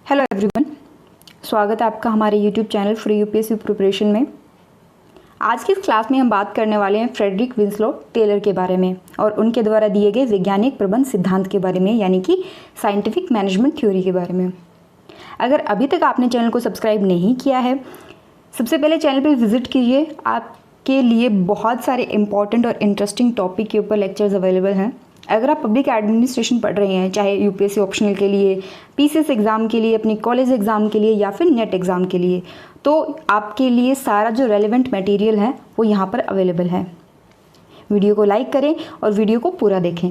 Hello everyone, स्वागत है आपका हमारे YouTube channel free UPSC preparation में। आज की इस क्लास में हम बात करने वाले हैं फ्रेडरिक विंस्लो टेलर के बारे में और उनके द्वारा दिए गए वैज्ञानिक प्रबंध सिद्धांत के बारे में, यानी कि साइंटिफिक मैनेजमेंट थ्योरी के बारे में। अगर अभी तक आपने चैनल को सब्सक्राइब नहीं किया है, सबसे पहले चैनल पर विजिट कीजिए। आपके लिए बहुत सारे इंपॉर्टेंट और इंटरेस्टिंग टॉपिक के ऊपर लेक्चर्स अवेलेबल हैं। अगर आप पब्लिक एडमिनिस्ट्रेशन पढ़ रहे हैं, चाहे यूपीएससी ऑप्शनल के लिए, पीसीएस एग्ज़ाम के लिए, अपनी कॉलेज एग्ज़ाम के लिए या फिर नेट एग्ज़ाम के लिए, तो आपके लिए सारा जो रेलेवेंट मटेरियल है वो यहाँ पर अवेलेबल है। वीडियो को लाइक करें और वीडियो को पूरा देखें।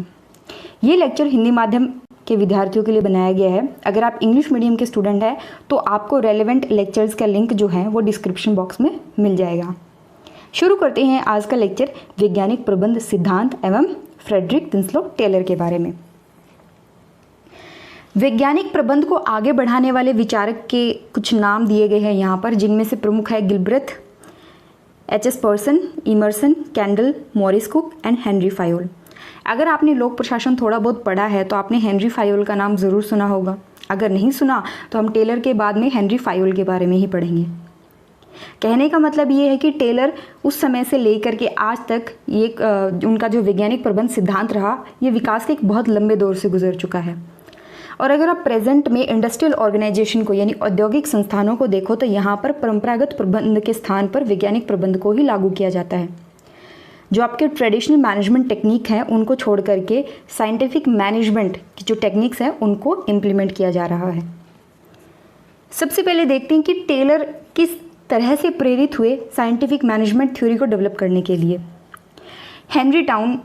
ये लेक्चर हिंदी माध्यम के विद्यार्थियों के लिए बनाया गया है। अगर आप इंग्लिश मीडियम के स्टूडेंट हैं तो आपको रेलेवेंट लेक्चर्स का लिंक जो है वो डिस्क्रिप्शन बॉक्स में मिल जाएगा। शुरू करते हैं आज का लेक्चर वैज्ञानिक प्रबंध सिद्धांत एवं फ्रेडरिक विंस्लो टेलर के बारे में। वैज्ञानिक प्रबंध को आगे बढ़ाने वाले विचारक के कुछ नाम दिए गए हैं यहाँ पर, जिनमें से प्रमुख है Gilbreth, H S. Person, Emerson, Kendall, Morris Cooke and Henry Fayol. अगर आपने लोक प्रशासन थोड़ा बहुत पढ़ा है तो आपने हेनरी फायोल का नाम ज़रूर सुना होगा। अगर नहीं सुना तो हम टेलर के बाद में हेनरी फायोल के बारे में ही पढ़ेंगे। कहने का मतलब ये है कि टेलर उस समय से लेकर के आज तक ये उनका जो वैज्ञानिक प्रबंध सिद्धांत रहा, ये विकास के एक बहुत लंबे दौर से गुजर चुका है। और अगर आप प्रेजेंट में इंडस्ट्रियल ऑर्गेनाइजेशन को, यानी औद्योगिक संस्थानों को देखो, तो यहाँ पर परंपरागत प्रबंध के स्थान पर वैज्ञानिक प्रबंध को ही लागू किया जाता है। जो आपके ट्रेडिशनल मैनेजमेंट टेक्निक हैं उनको छोड़ करके साइंटिफिक मैनेजमेंट की जो टेक्निक्स हैं उनको इम्प्लीमेंट किया जा रहा है। सबसे पहले देखते हैं कि टेलर किस तरह से प्रेरित हुए साइंटिफिक मैनेजमेंट थ्योरी को डेवलप करने के लिए। हेनरी टाउन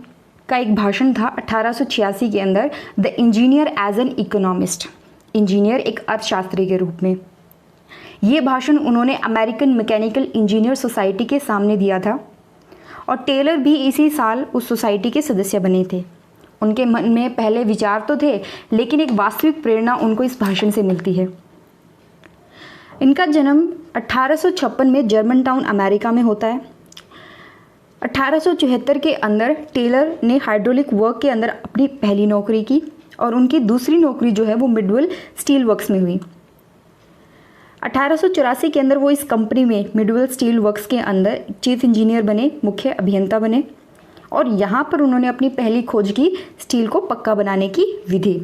का एक भाषण था 1886 के अंदर, the engineer as an economist, engineer एक अर्थशास्त्री के रूप में। ये भाषण उन्होंने अमेरिकन मैकेनिकल इंजीनियर सोसाइटी के सामने दिया था और टेलर भी इसी साल उस सोसाइटी के सदस्य बने थे। उनके मन में पहले विचार तो थे, लेकिन एक वास्तविक प्रेरणा उनको इस भाषण से मिलती है। इनका जन्म 1856 में जर्मन टाउन अमेरिका में होता है। 1874 के अंदर टेलर ने हाइड्रोलिक वर्क के अंदर अपनी पहली नौकरी की और उनकी दूसरी नौकरी जो है वो मिडवेल स्टील वर्क्स में हुई। 1884 के अंदर वो इस कंपनी में मिडवेल स्टील वर्क्स के अंदर चीफ इंजीनियर बने, मुख्य अभियंता बने और यहाँ पर उन्होंने अपनी पहली खोज की स्टील को पक्का बनाने की विधि।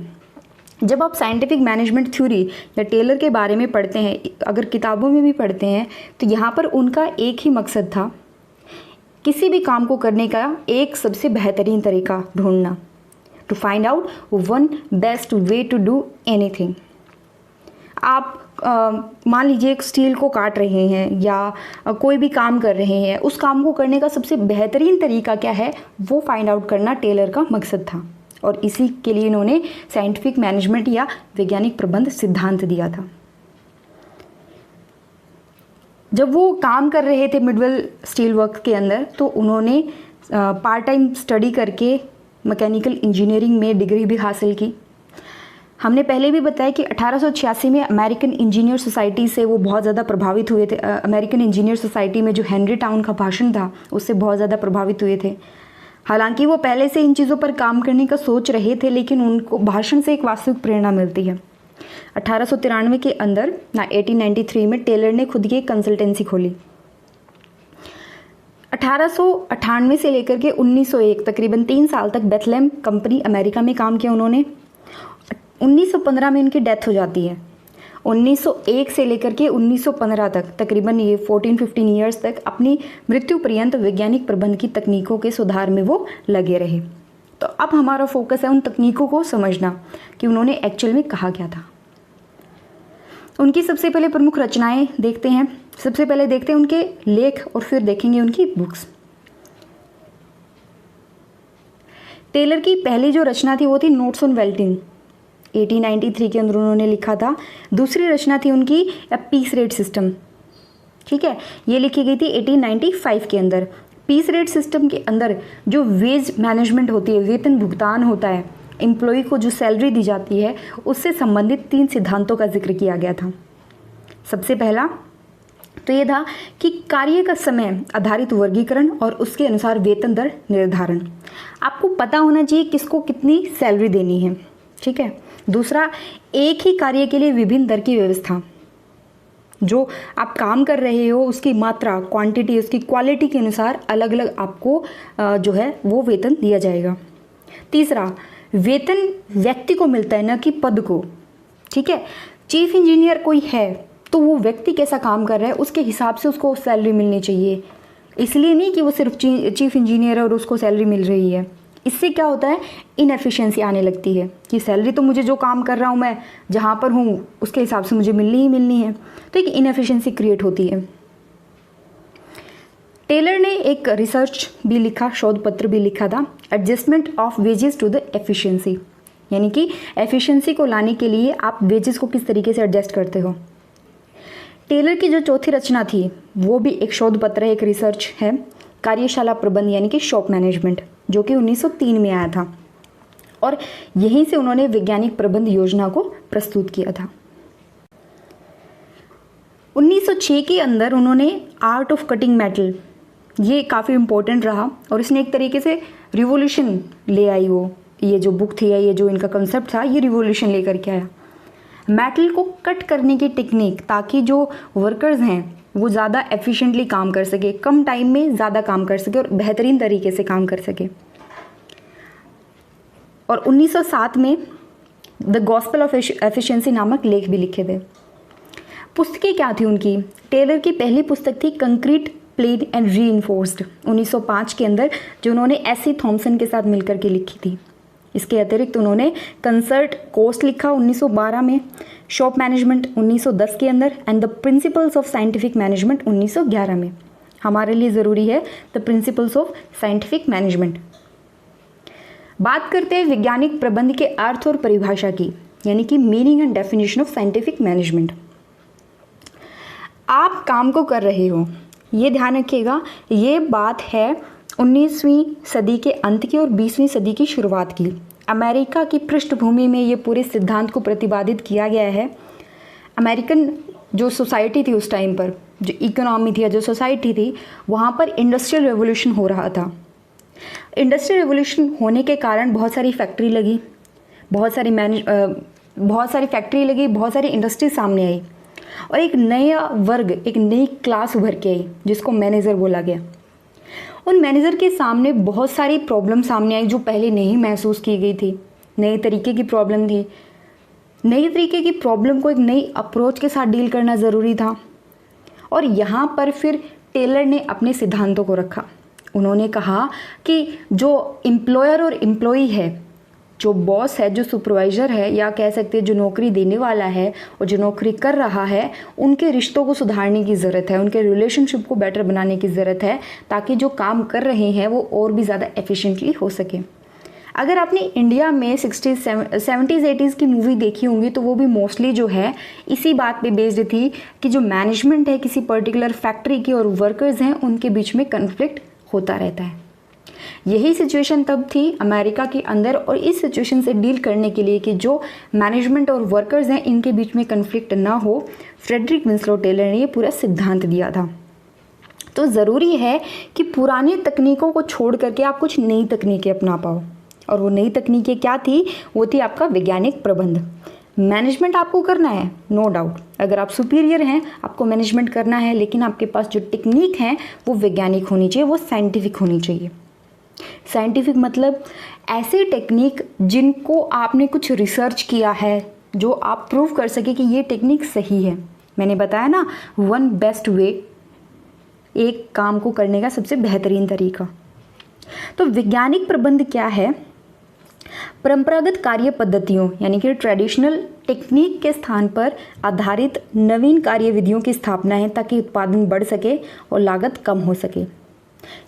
जब आप साइंटिफिक मैनेजमेंट थ्योरी या टेलर के बारे में पढ़ते हैं, अगर किताबों में भी पढ़ते हैं, तो यहाँ पर उनका एक ही मकसद था, किसी भी काम को करने का एक सबसे बेहतरीन तरीका ढूंढना, to find out one best way to do anything. आप मान लीजिए एक स्टील को काट रहे हैं या कोई भी काम कर रहे हैं, उस काम को करने का सबसे बेहतरीन तरीका क्या है वो फाइंड आउट करना टेलर का मकसद था और इसी के लिए इन्होंने साइंटिफिक मैनेजमेंट या वैज्ञानिक प्रबंध सिद्धांत दिया था। जब वो काम कर रहे थे मिडवेल स्टील वर्क के अंदर, तो उन्होंने पार्ट टाइम स्टडी करके मैकेनिकल इंजीनियरिंग में डिग्री भी हासिल की। हमने पहले भी बताया कि 1886 में अमेरिकन इंजीनियर सोसाइटी से वो बहुत ज़्यादा प्रभावित हुए थे। अमेरिकन इंजीनियर सोसाइटी में जो हेनरी टाउन का भाषण था उससे बहुत ज़्यादा प्रभावित हुए थे। हालांकि वो पहले से इन चीज़ों पर काम करने का सोच रहे थे, लेकिन उनको भाषण से एक वास्तविक प्रेरणा मिलती है। 1893 के अंदर 1893 में टेलर ने खुद की एक कंसल्टेंसी खोली। 1898 से लेकर के 1901 तकरीबन 3 साल तक बेथलेम कंपनी अमेरिका में काम किया उन्होंने। 1915 में उनकी डेथ हो जाती है। 1901 से लेकर के 1915 तक तकरीबन ये 14-15 ईयर्स तक अपनी मृत्यु पर्यंत वैज्ञानिक प्रबंध की तकनीकों के सुधार में वो लगे रहे। तो अब हमारा फोकस है उन तकनीकों को समझना कि उन्होंने एक्चुअल में कहा क्या था। उनकी सबसे पहले प्रमुख रचनाएं देखते हैं। सबसे पहले देखते हैं उनके लेख और फिर देखेंगे उनकी बुक्स। टेलर की पहली जो रचना थी वो थी नोट्स ऑन वेल्डिंग, 1893 के अंदर उन्होंने लिखा था। दूसरी रचना थी उनकी पीस रेट सिस्टम, ठीक है, ये लिखी गई थी 1895 के अंदर। पीस रेट सिस्टम के अंदर जो वेज मैनेजमेंट होती है, वेतन भुगतान होता है, एम्प्लॉय को जो सैलरी दी जाती है, उससे संबंधित 3 सिद्धांतों का जिक्र किया गया था। सबसे पहला तो ये था कि कार्य का समय आधारित वर्गीकरण और उसके अनुसार वेतन दर निर्धारण। आपको पता होना चाहिए किसको कितनी सैलरी देनी है, ठीक है। दूसरा, एक ही कार्य के लिए विभिन्न दर की व्यवस्था। जो आप काम कर रहे हो उसकी मात्रा, क्वांटिटी, उसकी क्वालिटी के अनुसार अलग अलग आपको जो है वो वेतन दिया जाएगा। तीसरा, वेतन व्यक्ति को मिलता है, न कि पद को। ठीक है, चीफ इंजीनियर कोई है तो वो व्यक्ति कैसा काम कर रहा है उसके हिसाब से उसको सैलरी मिलनी चाहिए, इसलिए नहीं कि वो सिर्फ चीफ इंजीनियर है और उसको सैलरी मिल रही है। इससे क्या होता है, इनएफिशिएंसी आने लगती है कि सैलरी तो मुझे जो काम कर रहा हूँ मैं, जहाँ पर हूँ उसके हिसाब से मुझे मिलनी ही मिलनी है, तो एक इनएफिशिएंसी क्रिएट होती है। टेलर ने एक रिसर्च भी लिखा, शोध पत्र भी लिखा था, adjustment of wages to the efficiency, यानी कि एफिशिएंसी को लाने के लिए आप वेजेस को किस तरीके से एडजस्ट करते हो। टेलर की जो चौथी रचना थी वो भी एक शोध पत्र है, एक रिसर्च है, कार्यशाला प्रबंध यानी कि शॉप मैनेजमेंट, जो कि 1903 में आया था और यहीं से उन्होंने वैज्ञानिक प्रबंध योजना को प्रस्तुत किया था। 1906 के अंदर उन्होंने आर्ट ऑफ कटिंग मेटल, ये काफ़ी इम्पोर्टेंट रहा और इसने एक तरीके से रिवॉल्यूशन ले आई। वो ये जो बुक थी या ये जो इनका कंसेप्ट था, ये रिवॉल्यूशन लेकर के आया। मेटल को कट करने की टेक्निक, ताकि जो वर्कर्स हैं वो ज़्यादा एफिशिएंटली काम कर सके, कम टाइम में ज़्यादा काम कर सके और बेहतरीन तरीके से काम कर सके। और 1907 में द गॉस्पेल ऑफ एफिशिएंसी नामक लेख भी लिखे थे। पुस्तकें क्या थी उनकी? टेलर की पहली पुस्तक थी कंक्रीट प्लेन एंड रीइंफोर्स्ड, 1905 के अंदर, जो उन्होंने एस.सी. थॉमसन के साथ मिलकर के लिखी थी। इसके अतिरिक्त उन्होंने कंसर्ट कोस्ट लिखा 1912 में, शॉप मैनेजमेंट 1910 के अंदर and the principles of scientific management 1911 में। हमारे लिए ज़रूरी है the principles of scientific management. बात करते हैं वैज्ञानिक प्रबंध के अर्थ और परिभाषा की, यानी कि meaning and definition of scientific management. आप काम को कर रहे हो, ये ध्यान रखिएगा, ये बात है 19वीं सदी के अंत की और 20वीं सदी की शुरुआत की। अमेरिका की पृष्ठभूमि में ये पूरे सिद्धांत को प्रतिपादित किया गया है। अमेरिकन जो सोसाइटी थी उस टाइम पर, जो इकोनॉमी थी या जो सोसाइटी थी, वहाँ पर इंडस्ट्रियल रेवोल्यूशन हो रहा था। इंडस्ट्रियल रेवोल्यूशन होने के कारण बहुत सारी फैक्ट्री लगी, बहुत सारी फैक्ट्री लगी, बहुत सारी इंडस्ट्री सामने आई और एक नया वर्ग, एक नई क्लास उभर के आई जिसको मैनेजर बोला गया। उन मैनेजर के सामने बहुत सारी प्रॉब्लम सामने आई जो पहले नहीं महसूस की गई थी। नए तरीके की प्रॉब्लम थी, नई तरीके की प्रॉब्लम को एक नई अप्रोच के साथ डील करना ज़रूरी था। और यहाँ पर फिर टेलर ने अपने सिद्धांतों को रखा। उन्होंने कहा कि जो एम्प्लॉयर और एम्प्लॉई है, जो बॉस है, जो सुपरवाइज़र है, या कह सकते हैं जो नौकरी देने वाला है और जो नौकरी कर रहा है, उनके रिश्तों को सुधारने की ज़रूरत है, उनके रिलेशनशिप को बेटर बनाने की ज़रूरत है, ताकि जो काम कर रहे हैं वो और भी ज़्यादा एफिशिएंटली हो सके। अगर आपने इंडिया में 60s 70s 80s की मूवी देखी होंगी तो वो भी मोस्टली जो है इसी बात पे बेस्ड थी कि जो मैनेजमेंट है किसी पर्टिकुलर फैक्ट्री की और वर्कर्स हैं उनके बीच में कन्फ्लिक्ट होता रहता है। यही सिचुएशन तब थी अमेरिका के अंदर, और इस सिचुएशन से डील करने के लिए कि जो मैनेजमेंट और वर्कर्स हैं इनके बीच में कन्फ्लिक्ट ना हो, फ्रेडरिक विंसलो टेलर ने ये पूरा सिद्धांत दिया था। तो ज़रूरी है कि पुरानी तकनीकों को छोड़ करके आप कुछ नई तकनीकें अपना पाओ, और वो नई तकनीकें क्या थी? वो थी आपका वैज्ञानिक प्रबंध। मैनेजमेंट आपको करना है, नो डाउट, अगर आप सुपीरियर हैं आपको मैनेजमेंट करना है, लेकिन आपके पास जो टेक्निक है वो वैज्ञानिक होनी चाहिए, वो साइंटिफिक होनी चाहिए। साइंटिफिक मतलब ऐसे टेक्निक जिनको आपने कुछ रिसर्च किया है, जो आप प्रूव कर सके कि ये टेक्निक सही है। मैंने बताया ना, वन बेस्ट वे, एक काम को करने का सबसे बेहतरीन तरीका। तो वैज्ञानिक प्रबंध क्या है? परंपरागत कार्य पद्धतियों यानी कि ट्रेडिशनल टेक्निक के स्थान पर आधारित नवीन कार्य विधियों की स्थापना है, ताकि उत्पादन बढ़ सके और लागत कम हो सके।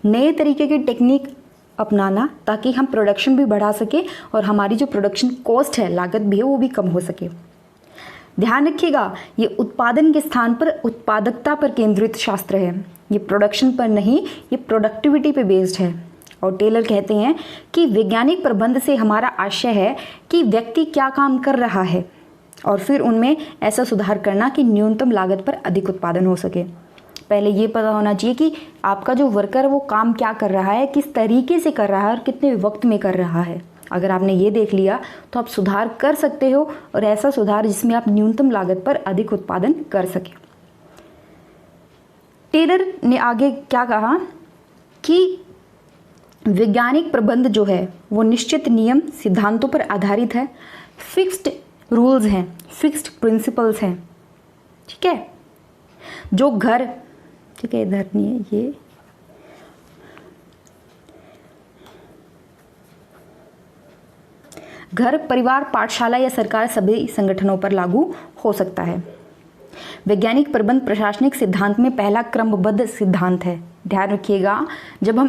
नए तरीके की टेक्निक अपनाना ताकि हम प्रोडक्शन भी बढ़ा सके और हमारी जो प्रोडक्शन कॉस्ट है, लागत भी है, वो भी कम हो सके। ध्यान रखिएगा, ये उत्पादन के स्थान पर उत्पादकता पर केंद्रित शास्त्र है, ये प्रोडक्शन पर नहीं, ये प्रोडक्टिविटी पे बेस्ड है। और टेलर कहते हैं कि वैज्ञानिक प्रबंध से हमारा आशय है कि व्यक्ति क्या काम कर रहा है और फिर उनमें ऐसा सुधार करना कि न्यूनतम लागत पर अधिक उत्पादन हो सके। पहले ये पता होना चाहिए कि आपका जो वर्कर है वो काम क्या कर रहा है, किस तरीके से कर रहा है और कितने वक्त में कर रहा है, अगर आपने ये देख लिया तो आप सुधार कर सकते हो, और ऐसा सुधार जिसमें आप न्यूनतम लागत पर अधिक उत्पादन कर सकें। टेलर ने आगे क्या कहा कि वैज्ञानिक प्रबंध जो है वो निश्चित नियम सिद्धांतों पर आधारित है, फिक्स्ड रूल्स हैं, फिक्स्ड प्रिंसिपल्स हैं, ठीक है। जो घर, ठीक है, इधर नहीं है ये, घर, परिवार, पाठशाला या सरकार सभी संगठनों पर लागू हो सकता है। वैज्ञानिक प्रबंध प्रशासनिक सिद्धांत में पहला क्रमबद्ध सिद्धांत है। ध्यान रखिएगा, जब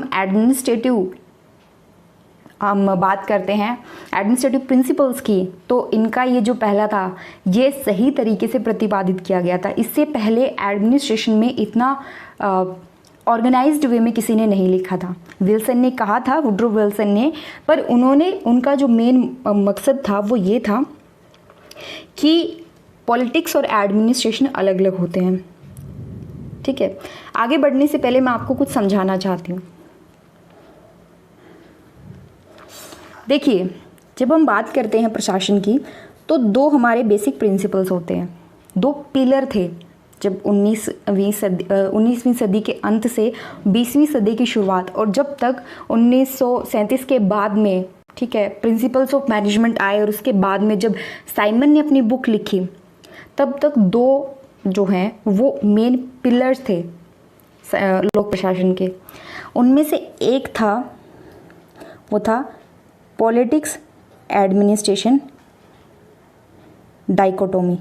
हम बात करते हैं एडमिनिस्ट्रेटिव प्रिंसिपल्स की, तो इनका ये जो पहला था ये सही तरीके से प्रतिपादित किया गया था। इससे पहले एडमिनिस्ट्रेशन में इतना ऑर्गेनाइज्ड वे में किसी ने नहीं लिखा था। विल्सन ने कहा था, वुड्रो विल्सन ने, पर उनका जो मेन मकसद था वो ये था कि पॉलिटिक्स और एडमिनिस्ट्रेशन अलग अलग होते हैं, ठीक है। आगे बढ़ने से पहले मैं आपको कुछ समझाना चाहती हूँ। देखिए, जब हम बात करते हैं प्रशासन की, तो दो हमारे बेसिक प्रिंसिपल्स होते हैं, दो पिलर थे। जब 19वीं सदी के अंत से 20वीं सदी की शुरुआत, और जब तक 1937 के बाद में, ठीक है, प्रिंसिपल्स ऑफ मैनेजमेंट आए, और उसके बाद में जब साइमन ने अपनी बुक लिखी, तब तक दो जो हैं वो मेन पिलर्स थे लोक प्रशासन के। उनमें से एक था, वो था पॉलिटिक्स एडमिनिस्ट्रेशन डाइकोटोमी,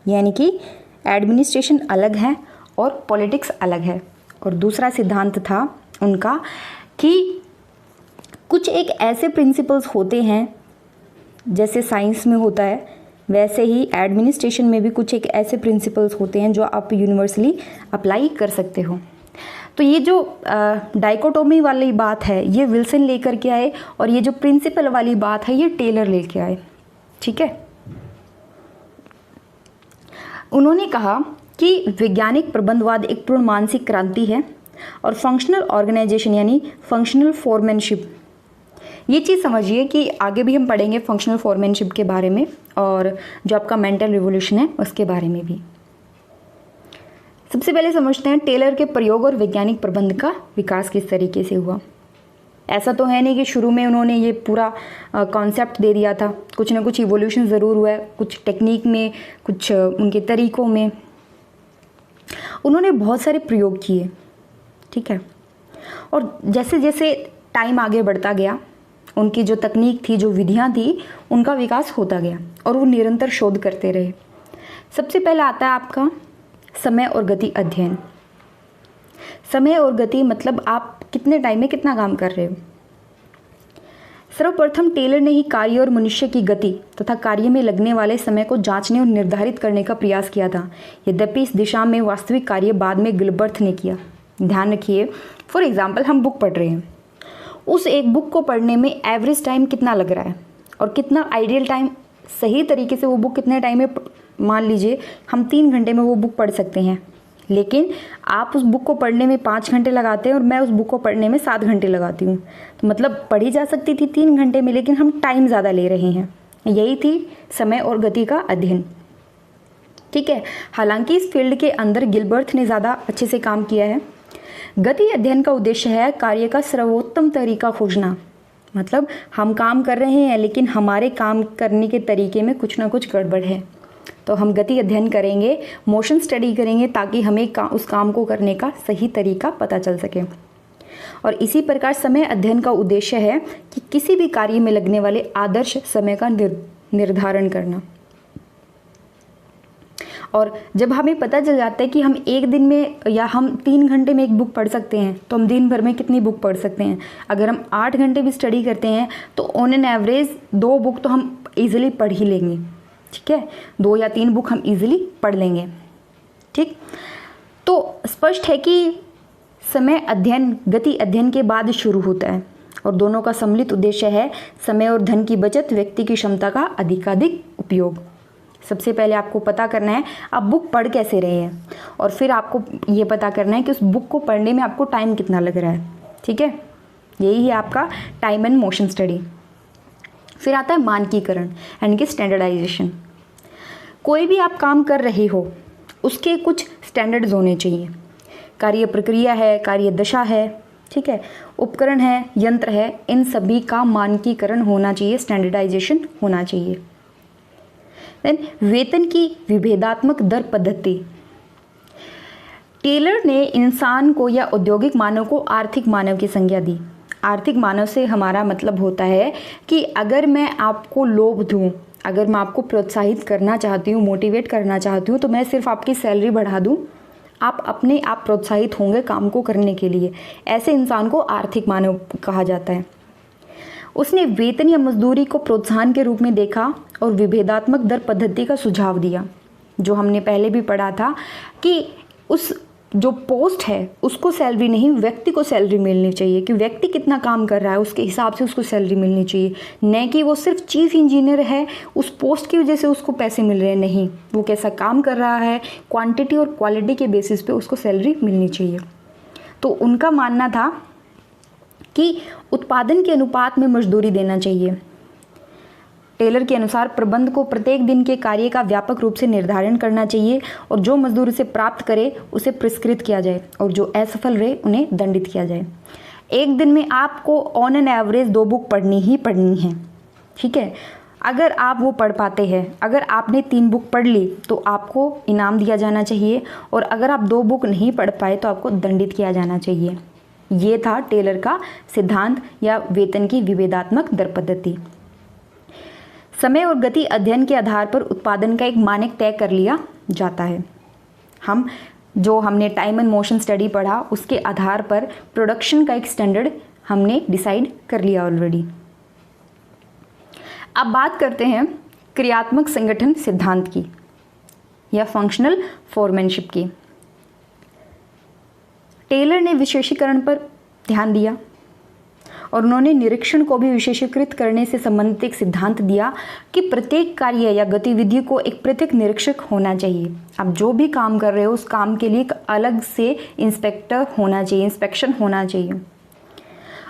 यानी कि एडमिनिस्ट्रेशन अलग है और पॉलिटिक्स अलग है। और दूसरा सिद्धांत था उनका कि कुछ एक ऐसे प्रिंसिपल्स होते हैं, जैसे साइंस में होता है वैसे ही एडमिनिस्ट्रेशन में भी कुछ एक ऐसे प्रिंसिपल्स होते हैं जो आप यूनिवर्सली अप्लाई कर सकते हो। तो ये जो डाइकोटोमी वाली बात है ये विल्सन लेकर के आए, और ये जो प्रिंसिपल वाली बात है ये टेलर लेके आए, ठीक है। उन्होंने कहा कि वैज्ञानिक प्रबंधवाद एक पूर्ण मानसिक क्रांति है, और फंक्शनल ऑर्गेनाइजेशन यानी फंक्शनल फोरमैनशिप, ये चीज़ समझिए कि आगे भी हम पढ़ेंगे फंक्शनल फोरमैनशिप के बारे में, और जो आपका मेंटल रिवोल्यूशन है उसके बारे में भी। सबसे पहले समझते हैं टेलर के प्रयोग और वैज्ञानिक प्रबंध का विकास किस तरीके से हुआ। ऐसा तो है नहीं कि शुरू में उन्होंने ये पूरा कॉन्सेप्ट दे दिया था, कुछ ना कुछ इवोल्यूशन ज़रूर हुआ है, कुछ टेक्निक में, कुछ उनके तरीक़ों में। उन्होंने बहुत सारे प्रयोग किए, ठीक है। और जैसे जैसे टाइम आगे बढ़ता गया, उनकी जो तकनीक थी, जो विधियाँ थी, उनका विकास होता गया, और वो निरंतर शोध करते रहे। सबसे पहले आता है आपका समय और गति अध्ययन। समय और गति मतलब आप कितने टाइम में कितना काम कर रहे हो। सर्वप्रथम टेलर ने ही कार्य और मनुष्य की गति तथा कार्य में लगने वाले समय को जांचने और निर्धारित करने का प्रयास किया था। यद्यपि इस दिशा में वास्तविक कार्य बाद में गिलबर्थ ने किया। ध्यान रखिए, फॉर एग्जाम्पल हम बुक पढ़ रहे हैं, उस एक बुक को पढ़ने में एवरेज टाइम कितना लग रहा है, और कितना आइडियल टाइम, सही तरीके से वो बुक कितने टाइम में, मान लीजिए हम 3 घंटे में वो बुक पढ़ सकते हैं, लेकिन आप उस बुक को पढ़ने में 5 घंटे लगाते हैं और मैं उस बुक को पढ़ने में 7 घंटे लगाती हूँ। तो मतलब पढ़ी जा सकती थी 3 घंटे में, लेकिन हम टाइम ज़्यादा ले रहे हैं। यही थी समय और गति का अध्ययन, ठीक है। हालांकि इस फील्ड के अंदर गिलबर्थ ने ज़्यादा अच्छे से काम किया है। गति अध्ययन का उद्देश्य है कार्य का सर्वोत्तम तरीका खोजना। मतलब हम काम कर रहे हैं लेकिन हमारे काम करने के तरीके में कुछ ना कुछ गड़बड़ है, तो हम गति अध्ययन करेंगे, मोशन स्टडी करेंगे, ताकि हमें उस काम को करने का सही तरीका पता चल सके। और इसी प्रकार समय अध्ययन का उद्देश्य है कि किसी भी कार्य में लगने वाले आदर्श समय का निर्धारण करना। और जब हमें पता चल जाता है कि हम एक दिन में या हम 3 घंटे में एक बुक पढ़ सकते हैं, तो हम दिन भर में कितनी बुक पढ़ सकते हैं। अगर हम 8 घंटे भी स्टडी करते हैं तो ऑन एन एवरेज 2 बुक तो हम इजीली पढ़ ही लेंगे, ठीक है। 2 या 3 बुक हम इजीली पढ़ लेंगे, ठीक। तो स्पष्ट है कि समय अध्ययन गति अध्ययन के बाद शुरू होता है, और दोनों का सम्मिलित उद्देश्य है समय और धन की बचत, व्यक्ति की क्षमता का अधिकाधिक उपयोग। सबसे पहले आपको पता करना है आप बुक पढ़ कैसे रहे हैं, और फिर आपको ये पता करना है कि उस बुक को पढ़ने में आपको टाइम कितना लग रहा है, ठीक है। यही है आपका टाइम एंड मोशन स्टडी। फिर आता है मानकीकरण यानी कि स्टैंडर्डाइजेशन। कोई भी आप काम कर रहे हो उसके कुछ स्टैंडर्ड्स होने चाहिए। कार्य प्रक्रिया है, कार्य दशा है, ठीक है, उपकरण है, यंत्र है, इन सभी का मानकीकरण होना चाहिए, स्टैंडर्डाइजेशन होना चाहिए। देन वेतन की विभेदात्मक दर पद्धति। टेलर ने इंसान को या औद्योगिक मानव को आर्थिक मानव की संज्ञा दी। आर्थिक मानव से हमारा मतलब होता है कि अगर मैं आपको लोभ दूं, अगर मैं आपको प्रोत्साहित करना चाहती हूँ, मोटिवेट करना चाहती हूँ, तो मैं सिर्फ आपकी सैलरी बढ़ा दूँ, आप अपने आप प्रोत्साहित होंगे काम को करने के लिए। ऐसे इंसान को आर्थिक मानव कहा जाता है। उसने वेतन या मजदूरी को प्रोत्साहन के रूप में देखा और विभेदात्मक दर पद्धति का सुझाव दिया, जो हमने पहले भी पढ़ा था कि उस जो पोस्ट है उसको सैलरी नहीं, व्यक्ति को सैलरी मिलनी चाहिए कि व्यक्ति कितना काम कर रहा है उसके हिसाब से उसको सैलरी मिलनी चाहिए, न कि वो सिर्फ चीफ इंजीनियर है उस पोस्ट की वजह से उसको पैसे मिल रहे हैं। नहीं, वो कैसा काम कर रहा है, क्वांटिटी और क्वालिटी के बेसिस पे उसको सैलरी मिलनी चाहिए। तो उनका मानना था कि उत्पादन के अनुपात में मजदूरी देना चाहिए। टेलर के अनुसार प्रबंध को प्रत्येक दिन के कार्य का व्यापक रूप से निर्धारण करना चाहिए और जो मजदूर उसे प्राप्त करे उसे पुरस्कृत किया जाए और जो असफल रहे उन्हें दंडित किया जाए। एक दिन में आपको ऑन एन एवरेज 2 बुक पढ़नी ही पढ़नी है, ठीक है। अगर आप वो पढ़ पाते हैं, अगर आपने 3 बुक पढ़ ली तो आपको इनाम दिया जाना चाहिए और अगर आप 2 बुक नहीं पढ़ पाए तो आपको दंडित किया जाना चाहिए। ये था टेलर का सिद्धांत या वेतन की विभेदात्मक दर पद्धति। समय और गति अध्ययन के आधार पर उत्पादन का एक मानक तय कर लिया जाता है। हमने टाइम एंड मोशन स्टडी पढ़ा, उसके आधार पर प्रोडक्शन का एक स्टैंडर्ड हमने डिसाइड कर लिया ऑलरेडी। अब बात करते हैं क्रियात्मक संगठन सिद्धांत की या फंक्शनल फोरमैनशिप की। टेलर ने विशेषीकरण पर ध्यान दिया और उन्होंने निरीक्षण को भी विशेषीकृत करने से संबंधित एक सिद्धांत दिया कि प्रत्येक कार्य या गतिविधि को एक पृथक निरीक्षक होना चाहिए। आप जो भी काम कर रहे हो उस काम के लिए एक अलग से इंस्पेक्टर होना चाहिए, इंस्पेक्शन होना चाहिए।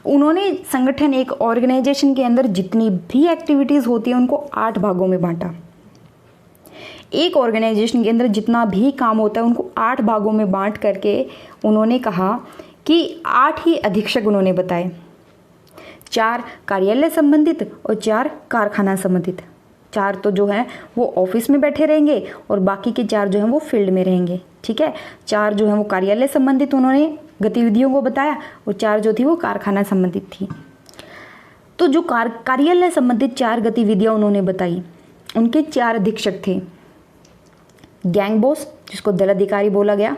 उन्होंने संगठन, एक ऑर्गेनाइजेशन के अंदर जितनी भी एक्टिविटीज़ होती हैं उनको 8 भागों में बांटा। एक ऑर्गेनाइजेशन के अंदर जितना भी काम होता है उनको 8 भागों में बांट करके उन्होंने कहा कि 8 ही अधीक्षक उन्होंने बताए, 4 कार्यालय संबंधित और 4 कारखाना संबंधित। 4 तो जो है वो ऑफिस में बैठे रहेंगे और बाकी के 4 जो हैं वो फील्ड में रहेंगे, ठीक है। 4 जो हैं वो कार्यालय संबंधित उन्होंने गतिविधियों को बताया और 4 जो थी वो कारखाना संबंधित थी। तो जो कार्यालय संबंधित 4 गतिविधियां उन्होंने बताई, उनके 4 अधीक्षक थे। गैंग बॉस जिसको दल अधिकारी बोला गया,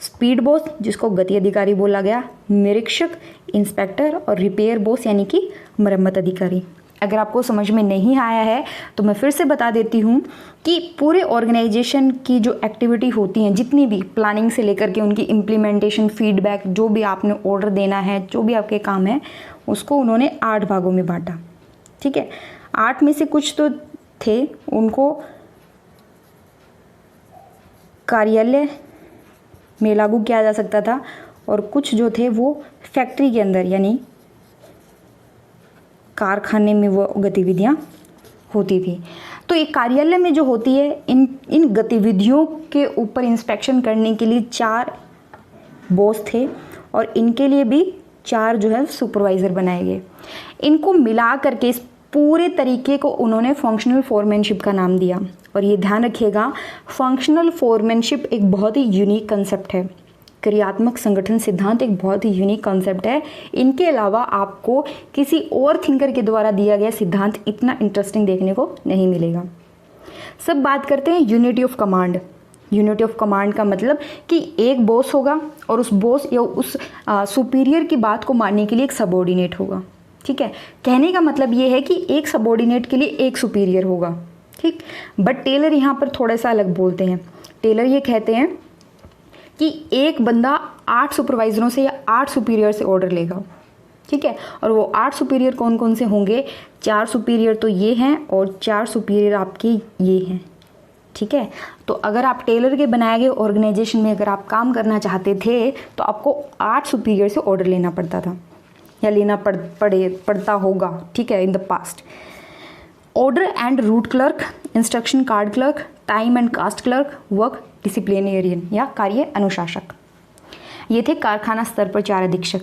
स्पीड बॉस जिसको गति अधिकारी बोला गया, निरीक्षक, इंस्पेक्टर और रिपेयर बॉस यानी कि मरम्मत अधिकारी। अगर आपको समझ में नहीं आया है तो मैं फिर से बता देती हूँ कि पूरे ऑर्गेनाइजेशन की जो एक्टिविटी होती हैं, जितनी भी प्लानिंग से लेकर के उनकी इम्प्लीमेंटेशन, फीडबैक, जो भी आपने ऑर्डर देना है, जो भी आपके काम है, उसको उन्होंने 8 भागों में बांटा, ठीक है। 8 में से कुछ तो थे उनको कार्यालय में लागू किया जा सकता था और कुछ जो थे वो फैक्ट्री के अंदर यानी कारखाने में वो गतिविधियां होती थी। तो एक कार्यालय में जो होती है, इन गतिविधियों के ऊपर इंस्पेक्शन करने के लिए 4 बॉस थे और इनके लिए भी 4 जो है सुपरवाइज़र बनाए गए। इनको मिला करके इस पूरे तरीके को उन्होंने फंक्शनल फोरमैनशिप का नाम दिया। और ये ध्यान रखिएगा, फंक्शनल फोरमैनशिप एक बहुत ही यूनिक कंसेप्ट है। क्रियात्मक संगठन सिद्धांत एक बहुत ही यूनिक कंसेप्ट है। इनके अलावा आपको किसी और थिंकर के द्वारा दिया गया सिद्धांत इतना इंटरेस्टिंग देखने को नहीं मिलेगा। सब बात करते हैं unity of command. Unity of command का मतलब कि एक बॉस होगा और उस बॉस या उस सुपीरियर की बात को मानने के लिए एक सबऑर्डिनेट होगा, ठीक है। कहने का मतलब ये है कि एक सबऑर्डिनेट के लिए एक सुपीरियर होगा, ठीक। बट टेलर यहाँ पर थोड़ा सा अलग बोलते हैं। टेलर ये कहते हैं कि एक बंदा 8 सुपरवाइजरों से या 8 सुपीरियर से ऑर्डर लेगा, ठीक है। और वो 8 सुपीरियर कौन कौन से होंगे? 4 सुपीरियर तो ये हैं और 4 सुपीरियर आपके ये हैं, ठीक है। तो अगर आप टेलर के बनाए गए ऑर्गेनाइजेशन में अगर आप काम करना चाहते थे तो आपको 8 सुपीरियर से ऑर्डर लेना पड़ता था। या लेना पड़ता होगा, ठीक है, in the past. Order and route clerk, instruction card clerk, time and cost clerk, work disciplinarian या कार्य अनुशासक। ये थे कारखाना स्तर पर 4 अधीक्षक।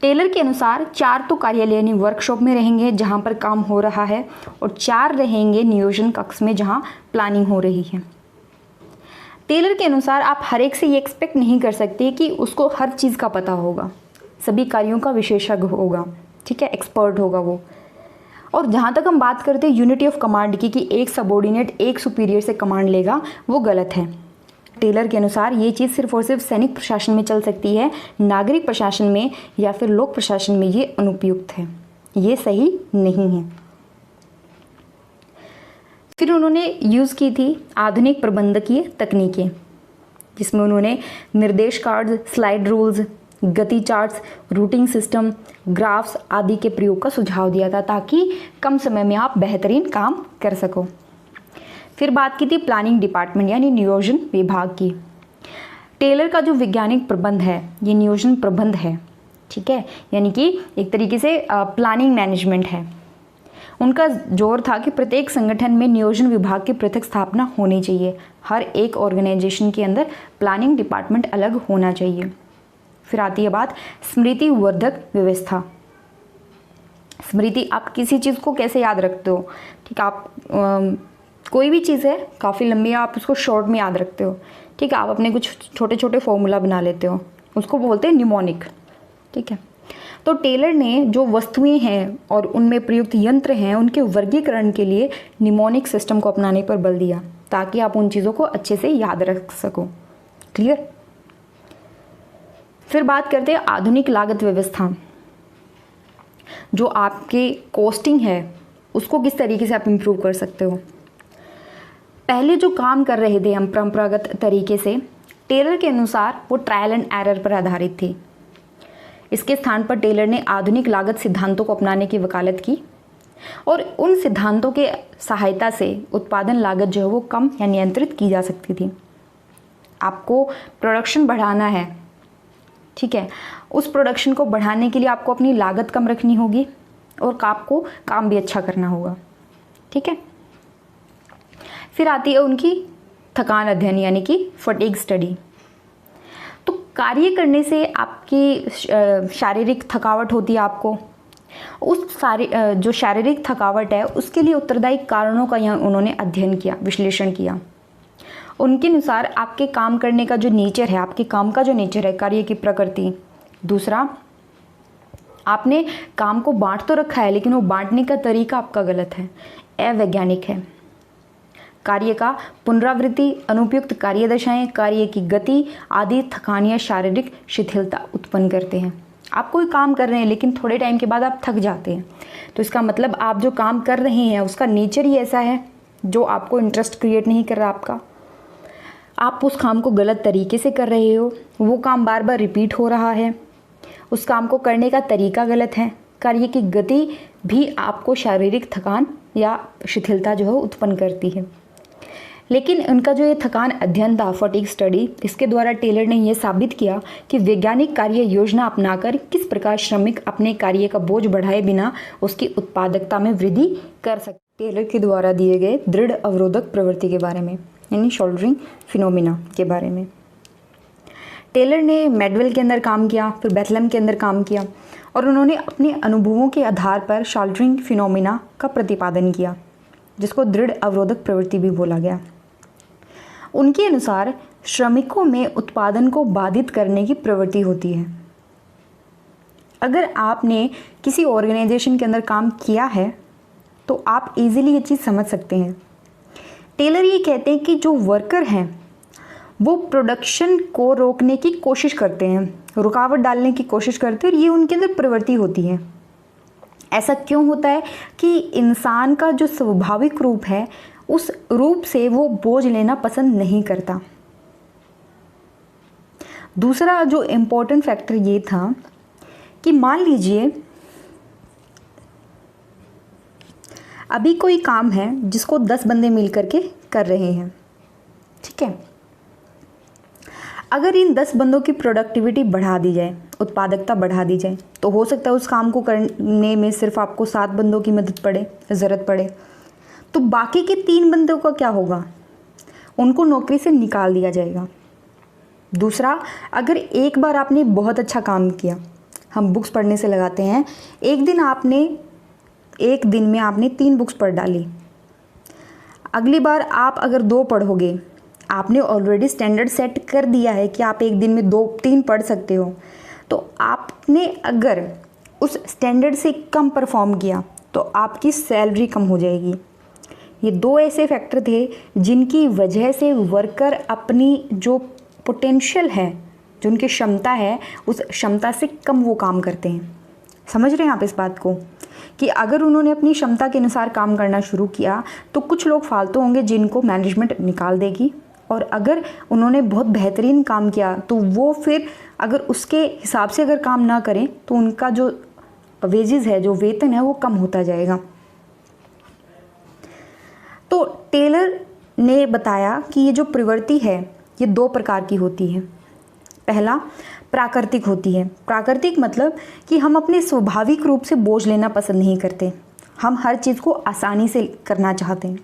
टेलर के अनुसार 4 तो कार्यालय यानी वर्कशॉप में रहेंगे जहां पर काम हो रहा है, और 4 रहेंगे नियोजन कक्ष में जहां प्लानिंग हो रही है। टेलर के अनुसार आप हर एक से ये एक्सपेक्ट नहीं कर सकते कि उसको हर चीज़ का पता होगा, सभी कार्यों का विशेषज्ञ होगा, ठीक है, एक्सपर्ट होगा वो। और जहाँ तक हम बात करते हैं यूनिटी ऑफ कमांड की कि एक सबऑर्डिनेट एक सुपीरियर से कमांड लेगा, वो गलत है। टेलर के अनुसार ये चीज़ सिर्फ और सिर्फ सैनिक प्रशासन में चल सकती है, नागरिक प्रशासन में या फिर लोक प्रशासन में ये अनुपयुक्त है, ये सही नहीं है। फिर उन्होंने यूज़ की थी आधुनिक प्रबंधकीय तकनीकें, जिसमें उन्होंने निर्देश कार्ड, स्लाइड रूल्स, गति चार्ट्स, रूटिंग सिस्टम, ग्राफ्स आदि के प्रयोग का सुझाव दिया था ताकि कम समय में आप बेहतरीन काम कर सको। फिर बात की थी प्लानिंग डिपार्टमेंट यानी नियोजन विभाग की। टेलर का जो वैज्ञानिक प्रबंध है ये नियोजन प्रबंध है, ठीक है, यानी कि एक तरीके से प्लानिंग मैनेजमेंट है। उनका जोर था कि प्रत्येक संगठन में नियोजन विभाग की पृथक स्थापना होनी चाहिए, हर एक ऑर्गेनाइजेशन के अंदर प्लानिंग डिपार्टमेंट अलग होना चाहिए। फिर आती है बात स्मृति वर्धक व्यवस्था। स्मृति, आप किसी चीज़ को कैसे याद रखते हो, ठीक, आप कोई भी चीज़ है काफ़ी लंबी है, आप उसको शॉर्ट में याद रखते हो, ठीक है, आप अपने कुछ छोटे छोटे फॉर्मूला बना लेते हो, उसको बोलते हैं निमोनिक, ठीक है। तो टेलर ने जो वस्तुएं हैं और उनमें प्रयुक्त यंत्र हैं उनके वर्गीकरण के लिए निमोनिक सिस्टम को अपनाने पर बल दिया ताकि आप उन चीज़ों को अच्छे से याद रख सको। क्लियर। फिर बात करते हैं आधुनिक लागत व्यवस्था। जो आपकी कॉस्टिंग है उसको किस तरीके से आप इम्प्रूव कर सकते हो। पहले जो काम कर रहे थे हम परंपरागत तरीके से, टेलर के अनुसार वो ट्रायल एंड एरर पर आधारित थी। इसके स्थान पर टेलर ने आधुनिक लागत सिद्धांतों को अपनाने की वकालत की और उन सिद्धांतों के सहायता से उत्पादन लागत जो है वो कम या नियंत्रित की जा सकती थी। आपको प्रोडक्शन बढ़ाना है, ठीक है, उस प्रोडक्शन को बढ़ाने के लिए आपको अपनी लागत कम रखनी होगी और आपको काम भी अच्छा करना होगा, ठीक है। फिर आती है उनकी थकान अध्ययन यानी कि फटीग स्टडी। तो कार्य करने से आपकी शारीरिक थकावट होती है, आपको उस जो शारीरिक थकावट है उसके लिए उत्तरदायी कारणों का यहाँ उन्होंने अध्ययन किया, विश्लेषण किया। उनके अनुसार आपके काम करने का जो नेचर है, आपके काम का जो नेचर है, कार्य की प्रकृति, दूसरा आपने काम को बांट तो रखा है लेकिन वो बांटने का तरीका आपका गलत है, अवैज्ञानिक है। कार्य का पुनरावृत्ति, अनुपयुक्त कार्यदशाएं, कार्य की गति आदि थकान या शारीरिक शिथिलता उत्पन्न करते हैं। आप कोई काम कर रहे हैं लेकिन थोड़े टाइम के बाद आप थक जाते हैं, तो इसका मतलब आप जो काम कर रहे हैं उसका नेचर ही ऐसा है जो आपको इंटरेस्ट क्रिएट नहीं कर रहा आपका। आप उस काम को गलत तरीके से कर रहे हो, वो काम बार बार रिपीट हो रहा है, उस काम को करने का तरीका गलत है, कार्य की गति भी आपको शारीरिक थकान या शिथिलता जो है उत्पन्न करती है। लेकिन उनका जो ये थकान अध्ययन था, फटीग स्टडी, इसके द्वारा टेलर ने यह साबित किया कि वैज्ञानिक कार्य योजना अपनाकर किस प्रकार श्रमिक अपने कार्य का बोझ बढ़ाए बिना उसकी उत्पादकता में वृद्धि कर सकते। टेलर के द्वारा दिए गए दृढ़ अवरोधक प्रवृत्ति के बारे में यानी शोल्डरिंग फिनोमिना के बारे में। टेलर ने मेडवेल के अंदर काम किया, फिर बेथलेम के अंदर काम किया और उन्होंने अपने अनुभवों के आधार पर शोल्डरिंग फिनोमिना का प्रतिपादन किया, जिसको दृढ़ अवरोधक प्रवृत्ति भी बोला गया। उनके अनुसार श्रमिकों में उत्पादन को बाधित करने की प्रवृत्ति होती है। अगर आपने किसी ऑर्गेनाइजेशन के अंदर काम किया है तो आप इजीली ये चीज़ समझ सकते हैं। टेलर ये कहते हैं कि जो वर्कर हैं वो प्रोडक्शन को रोकने की कोशिश करते हैं, रुकावट डालने की कोशिश करते हैं और ये उनके अंदर प्रवृत्ति होती है। ऐसा क्यों होता है कि इंसान का जो स्वाभाविक रूप है उस रूप से वो बोझ लेना पसंद नहीं करता। दूसरा जो इम्पोर्टेंट फैक्टर ये था कि मान लीजिए अभी कोई काम है जिसको 10 बंदे मिल करके कर रहे हैं, ठीक है। अगर इन 10 बंदों की प्रोडक्टिविटी बढ़ा दी जाए, उत्पादकता बढ़ा दी जाए, तो हो सकता है उस काम को करने में सिर्फ आपको 7 बंदों की मदद पड़े, ज़रूरत पड़े। तो बाकी के 3 बंदों का क्या होगा? उनको नौकरी से निकाल दिया जाएगा। दूसरा, अगर एक बार आपने बहुत अच्छा काम किया, हम बुक्स पढ़ने से लगाते हैं, एक दिन में आपने 3 बुक्स पढ़ डाली, अगली बार आप अगर 2 पढ़ोगे, आपने ऑलरेडी स्टैंडर्ड सेट कर दिया है कि आप एक दिन में 2-3 पढ़ सकते हो, तो आपने अगर उस स्टैंडर्ड से कम परफॉर्म किया तो आपकी सैलरी कम हो जाएगी। ये 2 ऐसे फैक्टर थे जिनकी वजह से वर्कर अपनी जो पोटेंशियल है, जो उनकी क्षमता है, उस क्षमता से कम वो काम करते हैं। समझ रहे हैं आप इस बात को कि अगर उन्होंने अपनी क्षमता के अनुसार काम करना शुरू किया तो कुछ लोग फालतू होंगे जिनको मैनेजमेंट निकाल देगी, और अगर उन्होंने बहुत बेहतरीन काम किया तो वो फिर अगर उसके हिसाब से अगर काम ना करें तो उनका जो वेजेस है, जो वेतन है, वो कम होता जाएगा। तो टेलर ने बताया कि ये जो प्रवृत्ति है ये 2 प्रकार की होती है। पहला प्राकृतिक होती है। प्राकृतिक मतलब कि हम अपने स्वाभाविक रूप से बोझ लेना पसंद नहीं करते, हम हर चीज़ को आसानी से करना चाहते हैं।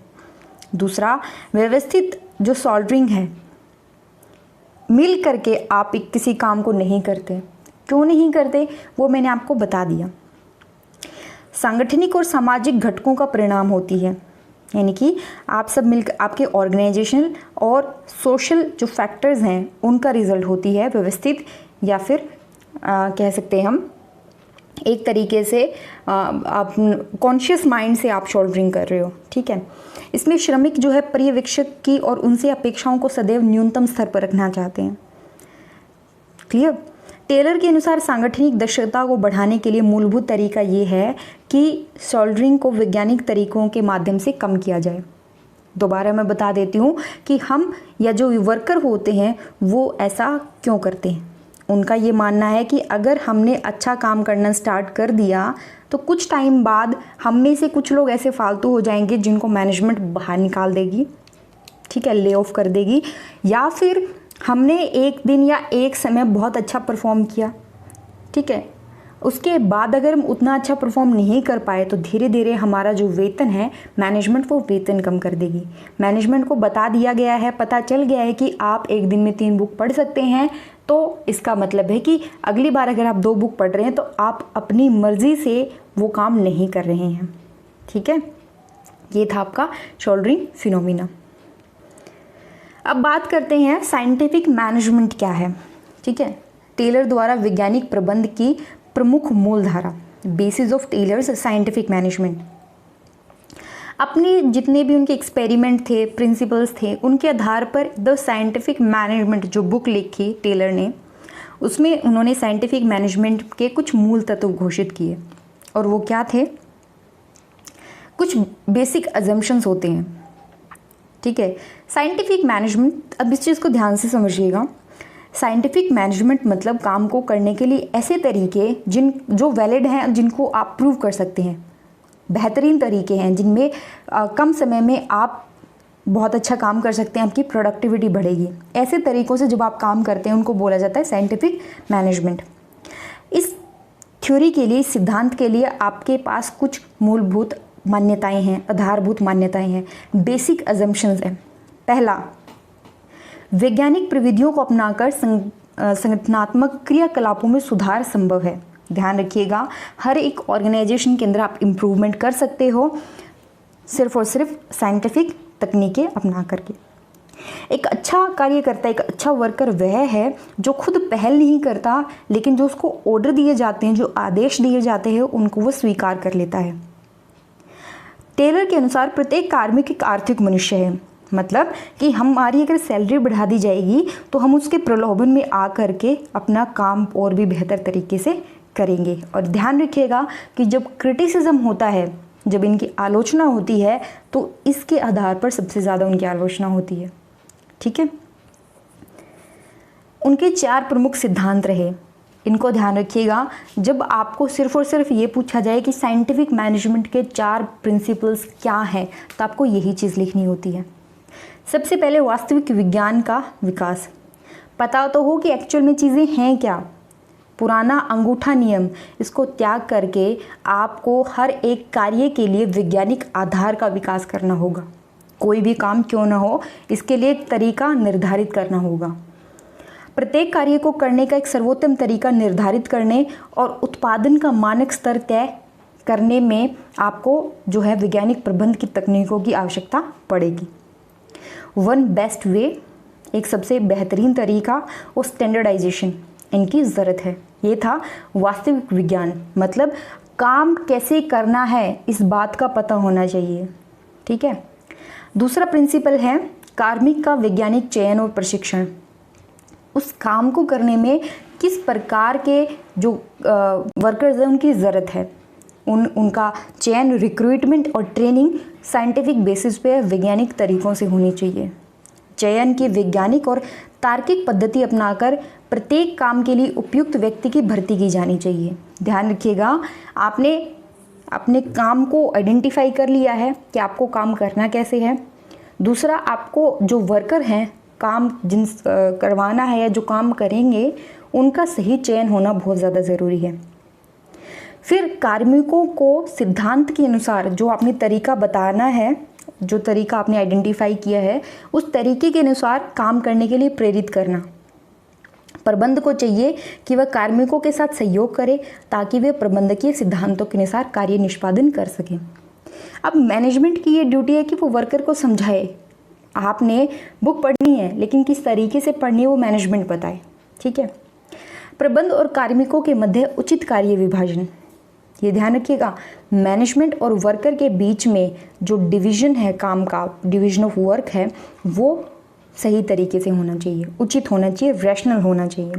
दूसरा व्यवस्थित जो सोल्डरिंग है, मिल करके आप किसी काम को नहीं करते। क्यों नहीं करते वो मैंने आपको बता दिया। सांगठनिक और सामाजिक घटकों का परिणाम होती है, यानी कि आप सब मिलकर आपके ऑर्गेनाइजेशनल और सोशल जो फैक्टर्स हैं उनका रिजल्ट होती है व्यवस्थित, या फिर कह सकते हैं हम एक तरीके से आप कॉन्शियस माइंड से आप शोल्डरिंग कर रहे हो, ठीक है। इसमें श्रमिक जो है पर्यवेक्षक की और उनसे अपेक्षाओं को सदैव न्यूनतम स्तर पर रखना चाहते हैं। क्लियर? टेलर के अनुसार सांगठनिक दक्षता को बढ़ाने के लिए मूलभूत तरीका ये है कि शोल्डरिंग को वैज्ञानिक तरीकों के माध्यम से कम किया जाए। दोबारा मैं बता देती हूँ कि हम या जो वर्कर होते हैं वो ऐसा क्यों करते हैं। उनका ये मानना है कि अगर हमने अच्छा काम करना स्टार्ट कर दिया तो कुछ टाइम बाद हम में से कुछ लोग ऐसे फालतू हो जाएंगे जिनको मैनेजमेंट बाहर निकाल देगी, ठीक है, ले ऑफ कर देगी, या फिर हमने एक दिन या एक समय बहुत अच्छा परफॉर्म किया, ठीक है, उसके बाद अगर हम उतना अच्छा परफॉर्म नहीं कर पाए तो धीरे धीरे हमारा जो वेतन है मैनेजमेंट वो वेतन कम कर देगी। मैनेजमेंट को बता दिया गया है, पता चल गया है कि आप एक दिन में 3 बुक पढ़ सकते हैं, तो इसका मतलब है कि अगली बार अगर आप 2 बुक पढ़ रहे हैं तो आप अपनी मर्जी से वो काम नहीं कर रहे हैं, ठीक है। ये था आपका शोल्डरिंग फिनोमिना। अब बात करते हैं साइंटिफिक मैनेजमेंट क्या है, ठीक है। टेलर द्वारा वैज्ञानिक प्रबंध की प्रमुख मूलधारा, basis of Taylor's scientific management. अपने जितने भी उनके एक्सपेरिमेंट थे, प्रिंसिपल्स थे, उनके आधार पर द साइंटिफिक मैनेजमेंट जो बुक लिखी टेलर ने, उसमें उन्होंने साइंटिफिक मैनेजमेंट के कुछ मूल तत्व घोषित किए। और वो क्या थे? कुछ बेसिक अजम्पशंस होते हैं, ठीक है। साइंटिफिक मैनेजमेंट, अब इस चीज़ को ध्यान से समझिएगा। साइंटिफिक मैनेजमेंट मतलब काम को करने के लिए ऐसे तरीके जो वैलिड हैं, जिनको आप प्रूव कर सकते हैं, बेहतरीन तरीके हैं जिनमें कम समय में आप बहुत अच्छा काम कर सकते हैं, आपकी प्रोडक्टिविटी बढ़ेगी। ऐसे तरीक़ों से जब आप काम करते हैं उनको बोला जाता है साइंटिफिक मैनेजमेंट। इस थ्योरी के लिए, इस सिद्धांत के लिए आपके पास कुछ मूलभूत मान्यताएं हैं, आधारभूत मान्यताएं हैं, बेसिक अजम्पशंस हैं। पहला, वैज्ञानिक प्रविधियों को अपनाकर संगठनात्मक क्रियाकलापों में सुधार संभव है। ध्यान रखिएगा, हर एक ऑर्गेनाइजेशन के अंदर आप इम्प्रूवमेंट कर सकते हो सिर्फ और सिर्फ साइंटिफिक तकनीकें अपना करके। एक अच्छा कार्यकर्ता, एक अच्छा वर्कर वह है जो खुद पहल नहीं करता, लेकिन जो उसको ऑर्डर दिए जाते हैं, जो आदेश दिए जाते हैं, उनको वो स्वीकार कर लेता है। टेलर के अनुसार प्रत्येक कार्मिक एक आर्थिक मनुष्य है, मतलब कि हमारी अगर सैलरी बढ़ा दी जाएगी तो हम उसके प्रलोभन में आ करके अपना काम और भी बेहतर तरीके से करेंगे। और ध्यान रखिएगा कि जब क्रिटिसिज्म होता है, जब इनकी आलोचना होती है, तो इसके आधार पर सबसे ज़्यादा उनकी आलोचना होती है, ठीक है। उनके 4 प्रमुख सिद्धांत रहे, इनको ध्यान रखिएगा। जब आपको सिर्फ और सिर्फ ये पूछा जाए कि साइंटिफिक मैनेजमेंट के 4 प्रिंसिपल्स क्या हैं, तो आपको यही चीज़ लिखनी होती है। सबसे पहले वास्तविक विज्ञान का विकास। पता तो हो कि एक्चुअल में चीज़ें हैं क्या। पुराना अंगूठा नियम, इसको त्याग करके आपको हर एक कार्य के लिए वैज्ञानिक आधार का विकास करना होगा। कोई भी काम क्यों ना हो, इसके लिए एक तरीका निर्धारित करना होगा। प्रत्येक कार्य को करने का एक सर्वोत्तम तरीका निर्धारित करने और उत्पादन का मानक स्तर तय करने में आपको जो है वैज्ञानिक प्रबंध की तकनीकों की आवश्यकता पड़ेगी। वन बेस्ट वे, एक सबसे बेहतरीन तरीका और स्टैंडर्डाइजेशन, इनकी ज़रूरत है। ये था वास्तविक विज्ञान, मतलब काम कैसे करना है इस बात का पता होना चाहिए। ठीक है। दूसरा प्रिंसिपल है कार्मिक का वैज्ञानिक चयन और प्रशिक्षण। उस काम को करने में किस प्रकार के जो वर्कर्स हैं उनकी ज़रूरत है, उनका चयन, रिक्रूटमेंट और ट्रेनिंग साइंटिफिक बेसिस पे वैज्ञानिक तरीक़ों से होनी चाहिए। चयन की वैज्ञानिक और तार्किक पद्धति अपनाकर प्रत्येक काम के लिए उपयुक्त व्यक्ति की भर्ती की जानी चाहिए। ध्यान रखिएगा, आपने अपने काम को आइडेंटिफाई कर लिया है कि आपको काम करना कैसे है। दूसरा, आपको जो वर्कर हैं, काम जिन करवाना है या जो काम करेंगे, उनका सही चयन होना बहुत ज़्यादा ज़रूरी है। फिर कार्मिकों को सिद्धांत के अनुसार जो आपने तरीका बताना है, जो तरीका आपने आइडेंटिफाई किया है, उस तरीके के अनुसार काम करने के लिए प्रेरित करना। प्रबंध को चाहिए कि वह कार्मिकों के साथ सहयोग करे ताकि वे प्रबंधकीय सिद्धांतों के अनुसार कार्य निष्पादन कर सकें। अब मैनेजमेंट की ये ड्यूटी है कि वो वर्कर को समझाए। आपने बुक पढ़नी है, लेकिन किस तरीके से पढ़नी है वो मैनेजमेंट बताए। ठीक है। प्रबंध और कार्मिकों के मध्य उचित कार्य विभाजन, ये ध्यान रखिएगा। मैनेजमेंट और वर्कर के बीच में जो डिवीजन है, काम का डिवीजन ऑफ वर्क है, वो सही तरीके से होना चाहिए, उचित होना चाहिए, रैशनल होना चाहिए।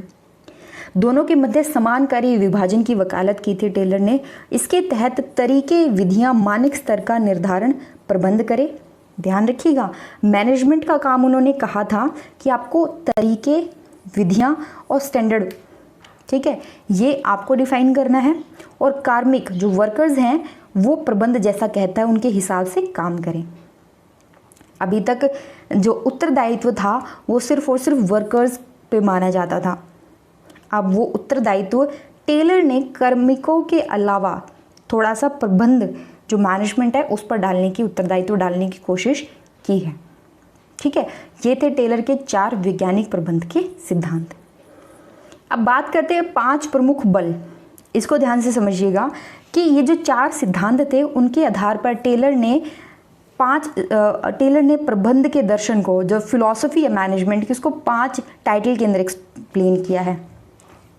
दोनों के मध्य समान कार्य विभाजन की वकालत की थी टेलर ने। इसके तहत तरीके, विधियां, मानक स्तर का निर्धारण प्रबंध करे। ध्यान रखिएगा, मैनेजमेंट का काम उन्होंने कहा था कि आपको तरीके, विधियां और स्टैंडर्ड, ठीक है, ये आपको डिफाइन करना है। और कार्मिक जो वर्कर्स हैं वो प्रबंध जैसा कहता है उनके हिसाब से काम करें। अभी तक जो उत्तरदायित्व था वो सिर्फ और सिर्फ वर्कर्स पे माना जाता था। अब वो उत्तरदायित्व टेलर ने कार्मिकों के अलावा थोड़ा सा प्रबंध जो मैनेजमेंट है उस पर डालने की, उत्तरदायित्व डालने की कोशिश की है। ठीक है, ये थे टेलर के 4 वैज्ञानिक प्रबंध के सिद्धांत। अब बात करते हैं 5 प्रमुख बल। इसको ध्यान से समझिएगा कि ये जो 4 सिद्धांत थे उनके आधार पर टेलर ने प्रबंध के दर्शन को, जो फिलॉसफी है मैनेजमेंट की, उसको 5 टाइटल के अंदर एक्सप्लेन किया है।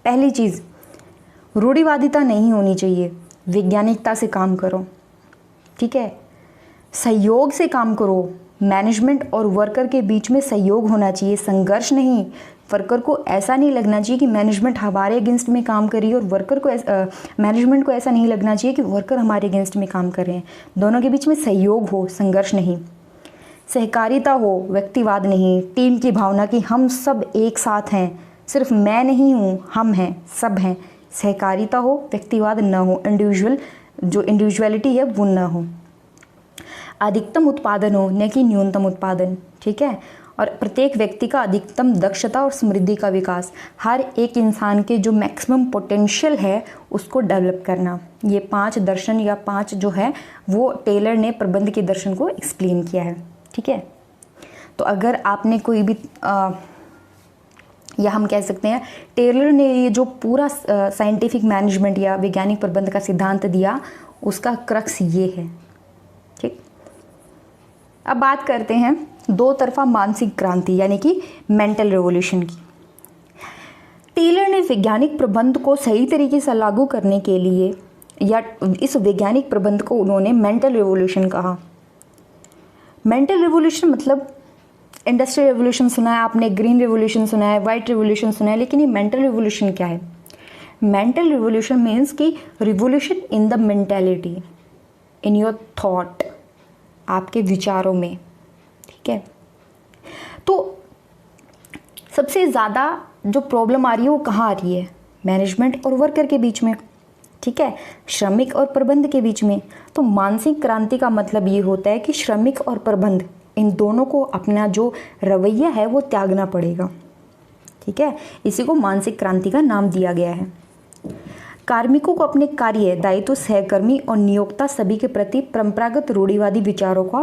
पहली चीज़, रूढ़िवादिता नहीं होनी चाहिए, वैज्ञानिकता से काम करो। ठीक है, सहयोग से काम करो। मैनेजमेंट और वर्कर के बीच में सहयोग होना चाहिए, संघर्ष नहीं। वर्कर को ऐसा नहीं लगना चाहिए कि मैनेजमेंट हमारे अगेंस्ट में काम कर रही है, और वर्कर को मैनेजमेंट को ऐसा नहीं लगना चाहिए कि वर्कर हमारे अगेंस्ट में काम कर रहे हैं। दोनों के बीच में सहयोग हो, संघर्ष नहीं। सहकारिता हो, व्यक्तिवाद नहीं। टीम की भावना कि हम सब एक साथ हैं, सिर्फ मैं नहीं हूँ, हम हैं, सब हैं। सहकारिता हो, व्यक्तिवाद न हो, इंडिविजुअलिटी है वो न हो। अधिकतम उत्पादन हो, न कि न्यूनतम उत्पादन। ठीक है, और प्रत्येक व्यक्ति का अधिकतम दक्षता और समृद्धि का विकास, हर एक इंसान के जो मैक्सिमम पोटेंशियल है उसको डेवलप करना। ये 5 दर्शन या 5 जो है वो टेलर ने प्रबंध के दर्शन को एक्सप्लेन किया है। ठीक है, तो अगर आपने कोई भी या हम कह सकते हैं टेलर ने ये जो पूरा साइंटिफिक मैनेजमेंट या वैज्ञानिक प्रबंध का सिद्धांत दिया, उसका क्रक्स ये है। ठीक, अब बात करते हैं 2 तरफा मानसिक क्रांति यानी कि मेंटल रेवोल्यूशन की। टेलर ने वैज्ञानिक प्रबंध को सही तरीके से लागू करने के लिए, या इस वैज्ञानिक प्रबंध को उन्होंने मेंटल रेवोल्यूशन कहा। मेंटल रेवोल्यूशन मतलब इंडस्ट्रियल रेवोल्यूशन सुना है आपने, ग्रीन रेवोल्यूशन सुना है, वाइट रेवोल्यूशन सुना है, लेकिन ये मेंटल रेवोल्यूशन क्या है? मेंटल रेवोल्यूशन मीन्स कि revolution in the mentality, in your thought, आपके विचारों में। ठीक है, तो सबसे ज़्यादा जो प्रॉब्लम आ रही है वो कहाँ आ रही है? मैनेजमेंट और वर्कर के बीच में। ठीक है, श्रमिक और प्रबंध के बीच में। तो मानसिक क्रांति का मतलब ये होता है कि श्रमिक और प्रबंध इन दोनों को अपना जो रवैया है वो त्यागना पड़ेगा। ठीक ठीक है, इसी को मानसिक क्रांति का नाम दिया गया है। कार्मिकों को अपने कार्य, दायित्व, सहकर्मी और नियोक्ता सभी के प्रति परंपरागत रूढ़िवादी विचारों का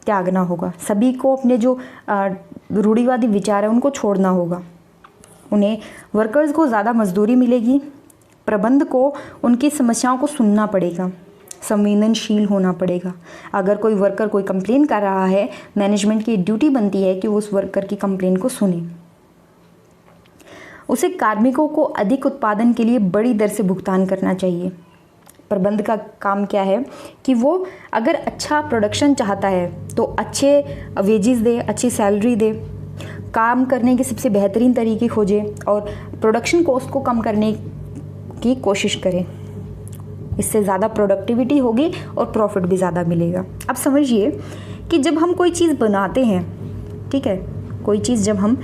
त्यागना होगा। सभी को अपने जो रूढ़िवादी विचार है उनको छोड़ना होगा। उन्हें वर्कर्स को ज़्यादा मजदूरी मिलेगी, प्रबंध को उनकी समस्याओं को सुनना पड़ेगा, संवेदनशील होना पड़ेगा। अगर कोई वर्कर कोई कंप्लेन कर रहा है, मैनेजमेंट की ड्यूटी बनती है कि वो उस वर्कर की कंप्लेन को सुने। उसे कार्मिकों को अधिक उत्पादन के लिए बड़ी दर से भुगतान करना चाहिए। प्रबंध का काम क्या है कि वो अगर अच्छा प्रोडक्शन चाहता है तो अच्छे वेजेस दे, अच्छी सैलरी दे, काम करने के सबसे बेहतरीन तरीके खोजे और प्रोडक्शन कॉस्ट को कम करने की कोशिश करे। इससे ज़्यादा प्रोडक्टिविटी होगी और प्रॉफिट भी ज़्यादा मिलेगा। अब समझिए कि जब हम कोई चीज़ बनाते हैं, ठीक है, कोई चीज़ जब हम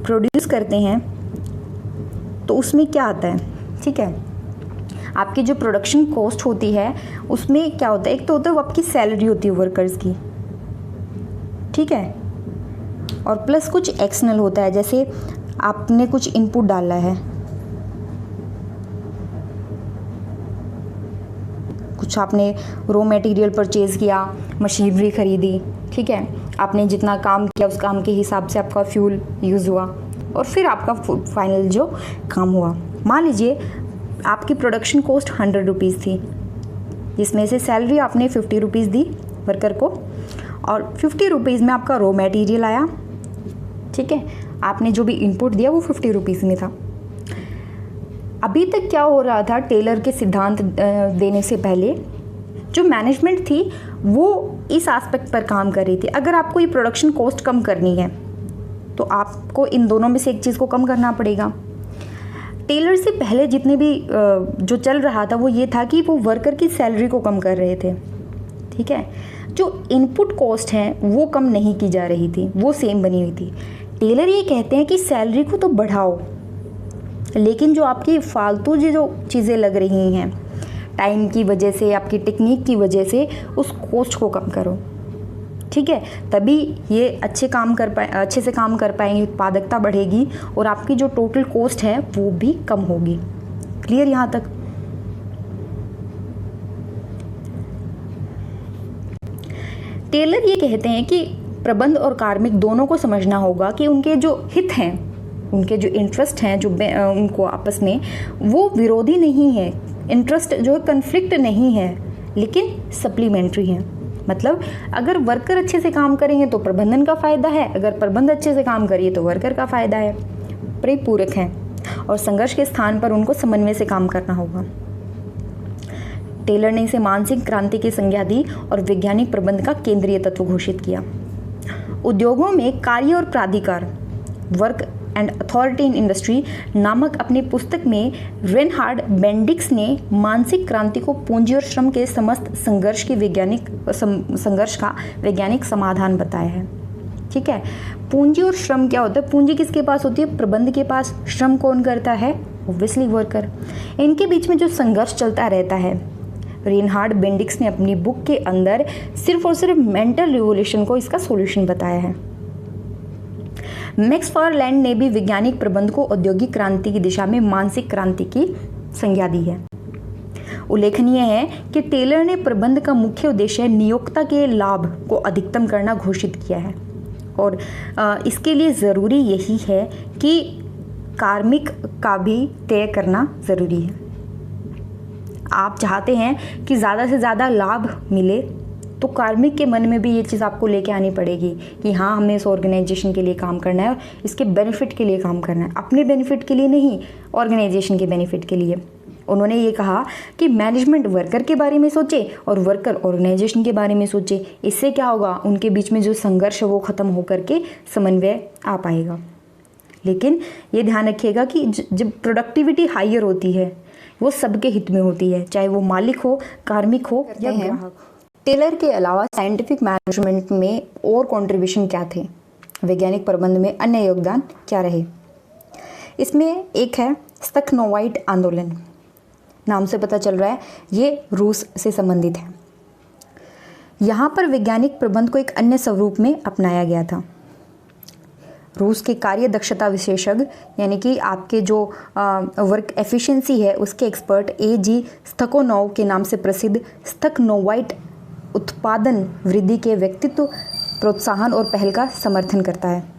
प्रोड्यूस करते हैं तो उसमें क्या आता है, ठीक है, आपकी जो प्रोडक्शन कॉस्ट होती है उसमें क्या होता है, एक तो होता है वो आपकी सैलरी होती है वर्कर्स की, ठीक है, और प्लस कुछ एक्सटर्नल होता है, जैसे आपने कुछ इनपुट डाला है, कुछ आपने रॉ मटेरियल परचेज़ किया, मशीनरी खरीदी, ठीक है, आपने जितना काम किया उस काम के हिसाब से आपका फ्यूल यूज़ हुआ और फिर आपका फाइनल जो काम हुआ। मान लीजिए आपकी प्रोडक्शन कॉस्ट 100 रुपीज़ थी, जिसमें से सैलरी आपने 50 रुपीज़ दी वर्कर को और 50 रुपीज़ में आपका रॉ मटेरियल आया, ठीक है, आपने जो भी इनपुट दिया वो 50 रुपीज़ में था। अभी तक क्या हो रहा था, टेलर के सिद्धांत देने से पहले जो मैनेजमेंट थी वो इस एस्पेक्ट पर काम कर रही थी। अगर आपको ये प्रोडक्शन कॉस्ट कम करनी है तो आपको इन दोनों में से एक चीज़ को कम करना पड़ेगा। टेलर से पहले जितने भी जो चल रहा था वो ये था कि वो वर्कर की सैलरी को कम कर रहे थे, ठीक है, जो इनपुट कॉस्ट है वो कम नहीं की जा रही थी, वो सेम बनी हुई थी। टेलर ये कहते हैं कि सैलरी को तो बढ़ाओ, लेकिन जो आपकी फालतू जो चीज़ें लग रही हैं टाइम की वजह से, आपकी टेक्निक की वजह से, उस कॉस्ट को कम करो, ठीक है, तभी ये अच्छे से काम कर पाएंगे, उत्पादकता बढ़ेगी और आपकी जो टोटल कॉस्ट है वो भी कम होगी। क्लियर यहाँ तक? टेलर ये कहते हैं कि प्रबंध और कार्मिक दोनों को समझना होगा कि उनके जो हित हैं, उनके जो इंटरेस्ट हैं, जो उनको आपस में, वो विरोधी नहीं है, इंटरेस्ट जो है कन्फ्लिक्ट नहीं है, लेकिन सप्लीमेंट्री है। मतलब अगर वर्कर अच्छे से काम करेंगे तो प्रबंधन का फ़ायदा है, अगर प्रबंध अच्छे से काम करिए तो वर्कर का फ़ायदा है, परिपूरक हैं और संघर्ष के स्थान पर उनको समन्वय से काम करना होगा। टेलर ने इसे मानसिक क्रांति की संज्ञा दी और वैज्ञानिक प्रबंध का केंद्रीय तत्व घोषित किया। उद्योगों में कार्य और प्राधिकार, work and authority in industry नामक अपनी पुस्तक में रेनहार्ड बेंडिक्स ने मानसिक क्रांति को पूंजी और श्रम के समस्त संघर्ष का वैज्ञानिक समाधान बताया है, ठीक है। पूंजी और श्रम क्या होता है? पूंजी किसके पास होती है? प्रबंध के पास। श्रम कौन करता है? Obviously worker. इनके बीच में जो संघर्ष चलता रहता है, रेनहार्ड बेंडिक्स ने अपनी बुक के अंदर सिर्फ और सिर्फ मेंटल रिवोल्यूशन को इसका सॉल्यूशन बताया है। मैक्सफारलैंड ने भी वैज्ञानिक प्रबंध को औद्योगिक क्रांति की दिशा में मानसिक क्रांति की संज्ञा दी है। उल्लेखनीय है कि टेलर ने प्रबंध का मुख्य उद्देश्य नियोक्ता के लाभ को अधिकतम करना घोषित किया है और इसके लिए ज़रूरी यही है कि कार्मिक का भी तय करना ज़रूरी है। आप चाहते हैं कि ज़्यादा से ज़्यादा लाभ मिले तो कार्मिक के मन में भी ये चीज़ आपको लेके आनी पड़ेगी कि हाँ, हमें इस ऑर्गेनाइजेशन के लिए काम करना है और इसके बेनिफिट के लिए काम करना है, अपने बेनिफिट के लिए नहीं, ऑर्गेनाइजेशन के बेनिफिट के लिए। उन्होंने ये कहा कि मैनेजमेंट वर्कर के बारे में सोचे और वर्कर ऑर्गेनाइजेशन के बारे में सोचे। इससे क्या होगा? उनके बीच में जो संघर्ष है वो ख़त्म होकर के समन्वय आ पाएगा। लेकिन ये ध्यान रखिएगा कि जब प्रोडक्टिविटी हाइयर होती है वो सबके हित में होती है, चाहे वो मालिक हो, कार्मिक हो या ग्राहक। टेलर के अलावा साइंटिफिक मैनेजमेंट में और कंट्रीब्यूशन क्या थे? वैज्ञानिक प्रबंध में अन्य योगदान क्या रहे? इसमें एक है स्टखनोवाइट आंदोलन, नाम से पता चल रहा है ये रूस से संबंधित है। यहाँ पर वैज्ञानिक प्रबंध को एक अन्य स्वरूप में अपनाया गया था। रूस के कार्य दक्षता विशेषज्ञ यानी कि आपके जो वर्क एफिशिएंसी है उसके एक्सपर्ट एजी स्टकोनोव के नाम से प्रसिद्ध स्टकनोवाइट उत्पादन वृद्धि के व्यक्तित्व प्रोत्साहन और पहल का समर्थन करता है।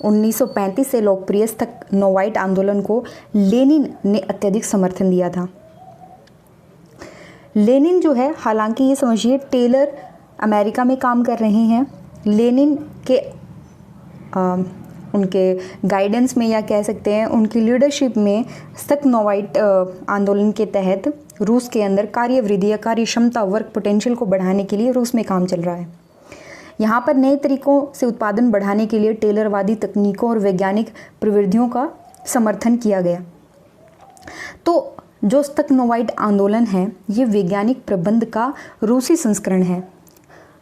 1935 से लोकप्रिय स्टकनोवाइट आंदोलन को लेनिन ने अत्यधिक समर्थन दिया था। लेनिन जो है, हालांकि ये समझिए टेलर अमेरिका में काम कर रहे हैं, लेनिन के उनके गाइडेंस में या कह सकते हैं उनकी लीडरशिप में स्टकनोवाइट आंदोलन के तहत रूस के अंदर कार्य वृद्धि या कार्य क्षमता वर्क पोटेंशियल को बढ़ाने के लिए रूस में काम चल रहा है। यहाँ पर नए तरीकों से उत्पादन बढ़ाने के लिए टेलरवादी तकनीकों और वैज्ञानिक प्रवृत्तियों का समर्थन किया गया। तो जो स्टकनोवाइट आंदोलन है ये वैज्ञानिक प्रबंध का रूसी संस्करण है,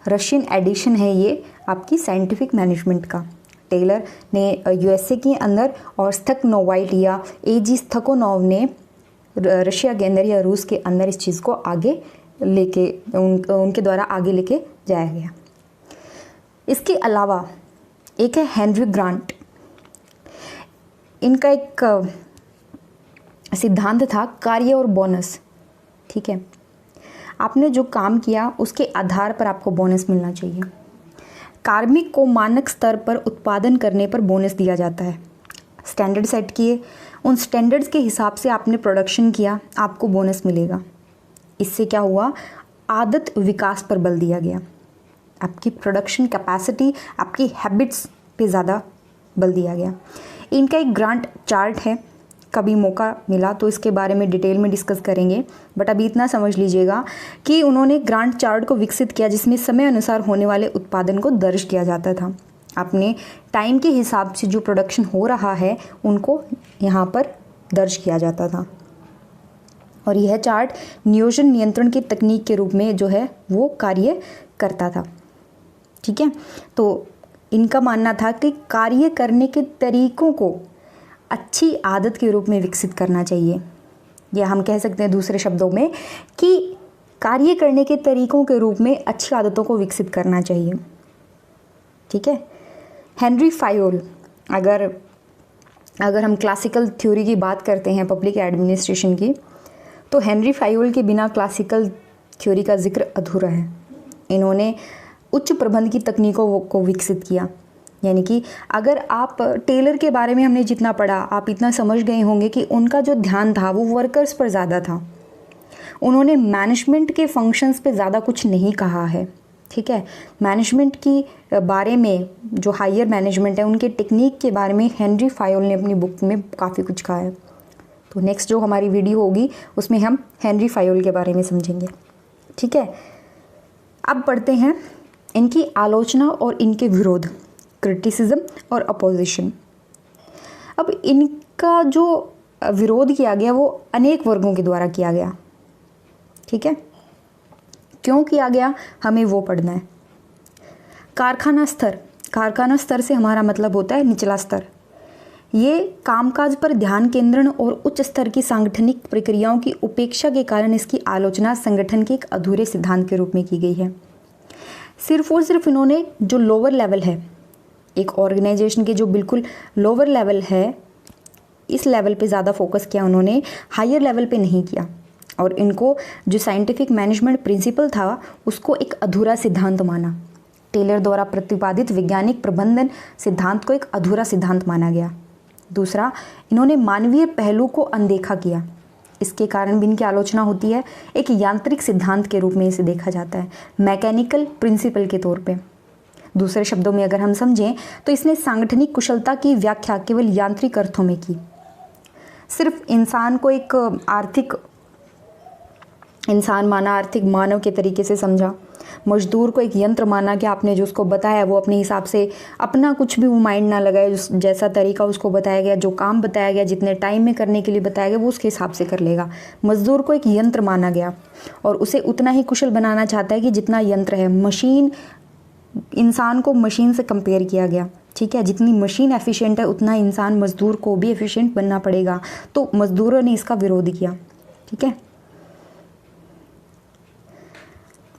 रशियन एडिशन है ये आपकी साइंटिफिक मैनेजमेंट का। टेलर ने यूएसए के अंदर और स्टकनोवाइट या एजी स्टकोनोव ने रशिया के अंदर या रूस के अंदर इस चीज़ को आगे लेके उनके द्वारा आगे लेके जाया गया। इसके अलावा एक है हेनरी ग्रांट। इनका एक सिद्धांत था कार्य और बोनस। ठीक है, आपने जो काम किया उसके आधार पर आपको बोनस मिलना चाहिए। कार्मिक को मानक स्तर पर उत्पादन करने पर बोनस दिया जाता है। स्टैंडर्ड सेट किए, उन स्टैंडर्ड्स के हिसाब से आपने प्रोडक्शन किया, आपको बोनस मिलेगा। इससे क्या हुआ, आदत विकास पर बल दिया गया। आपकी प्रोडक्शन कैपेसिटी, आपकी हैबिट्स पे ज़्यादा बल दिया गया। इनका एक ग्रांट चार्ट है, कभी मौका मिला तो इसके बारे में डिटेल में डिस्कस करेंगे, बट अभी इतना समझ लीजिएगा कि उन्होंने ग्रांट चार्ट को विकसित किया जिसमें समय अनुसार होने वाले उत्पादन को दर्ज किया जाता था। अपने टाइम के हिसाब से जो प्रोडक्शन हो रहा है उनको यहाँ पर दर्ज किया जाता था। और यह चार्ट नियोजन नियंत्रण की तकनीक के रूप में जो है वो कार्य करता था। ठीक है, तो इनका मानना था कि कार्य करने के तरीकों को अच्छी आदत के रूप में विकसित करना चाहिए, या हम कह सकते हैं दूसरे शब्दों में कि कार्य करने के तरीकों के रूप में अच्छी आदतों को विकसित करना चाहिए। ठीक है, हेनरी फायोल, अगर हम क्लासिकल थ्योरी की बात करते हैं पब्लिक एडमिनिस्ट्रेशन की, तो हेनरी फायोल के बिना क्लासिकल थ्योरी का जिक्र अधूरा है। इन्होंने उच्च प्रबंध की तकनीकों को विकसित किया। यानी कि अगर आप टेलर के बारे में हमने जितना पढ़ा, आप इतना समझ गए होंगे कि उनका जो ध्यान था वो वर्कर्स पर ज़्यादा था। उन्होंने मैनेजमेंट के फंक्शंस पे ज़्यादा कुछ नहीं कहा है। ठीक है, मैनेजमेंट की बारे में जो हायर मैनेजमेंट है उनके टेक्निक के बारे में हेनरी फायोल ने अपनी बुक में काफ़ी कुछ कहा है। तो नेक्स्ट जो हमारी वीडियो होगी उसमें हम हेनरी फायोल के बारे में समझेंगे। ठीक है, अब पढ़ते हैं इनकी आलोचना और इनके विरोध, क्रिटिसिज्म और अपोजिशन। अब इनका जो विरोध किया गया वो अनेक वर्गों के द्वारा किया गया। ठीक है, क्यों किया गया हमें वो पढ़ना है। कारखाना स्तर से हमारा मतलब होता है निचला स्तर। ये कामकाज पर ध्यान केंद्रण और उच्च स्तर की सांगठनिक प्रक्रियाओं की उपेक्षा के कारण इसकी आलोचना संगठन के एक अधूरे सिद्धांत के रूप में की गई है। सिर्फ और सिर्फ इन्होंने जो लोअर लेवल है, एक ऑर्गेनाइजेशन के जो बिल्कुल लोअर लेवल है, इस लेवल पे ज़्यादा फोकस किया उन्होंने, हायर लेवल पे नहीं किया। और इनको जो साइंटिफिक मैनेजमेंट प्रिंसिपल था उसको एक अधूरा सिद्धांत माना। टेलर द्वारा प्रतिपादित वैज्ञानिक प्रबंधन सिद्धांत को एक अधूरा सिद्धांत माना गया। दूसरा, इन्होंने मानवीय पहलू को अनदेखा किया। इसके कारण भी इनकी आलोचना होती है। एक यांत्रिक सिद्धांत के रूप में इसे देखा जाता है, मैकेनिकल प्रिंसिपल के तौर पे। दूसरे शब्दों में अगर हम समझें तो इसने सांगठनिक कुशलता की व्याख्या केवल यांत्रिक अर्थों में की। सिर्फ इंसान को एक आर्थिक इंसान माना, आर्थिक मानव के तरीके से समझा। मजदूर को एक यंत्र माना कि आपने जो उसको बताया वो अपने हिसाब से अपना कुछ भी वो माइंड ना लगाए, जैसा तरीका उसको बताया गया, जो काम बताया गया, जितने टाइम में करने के लिए बताया गया वो उसके हिसाब से कर लेगा। मजदूर को एक यंत्र माना गया और उसे उतना ही कुशल बनाना चाहता है कि जितना यंत्र है। मशीन, इंसान को मशीन से कंपेयर किया गया। ठीक है, जितनी मशीन एफिशिएंट है उतना इंसान मजदूर को भी एफिशिएंट बनना पड़ेगा। तो मजदूरों ने इसका विरोध किया। ठीक है,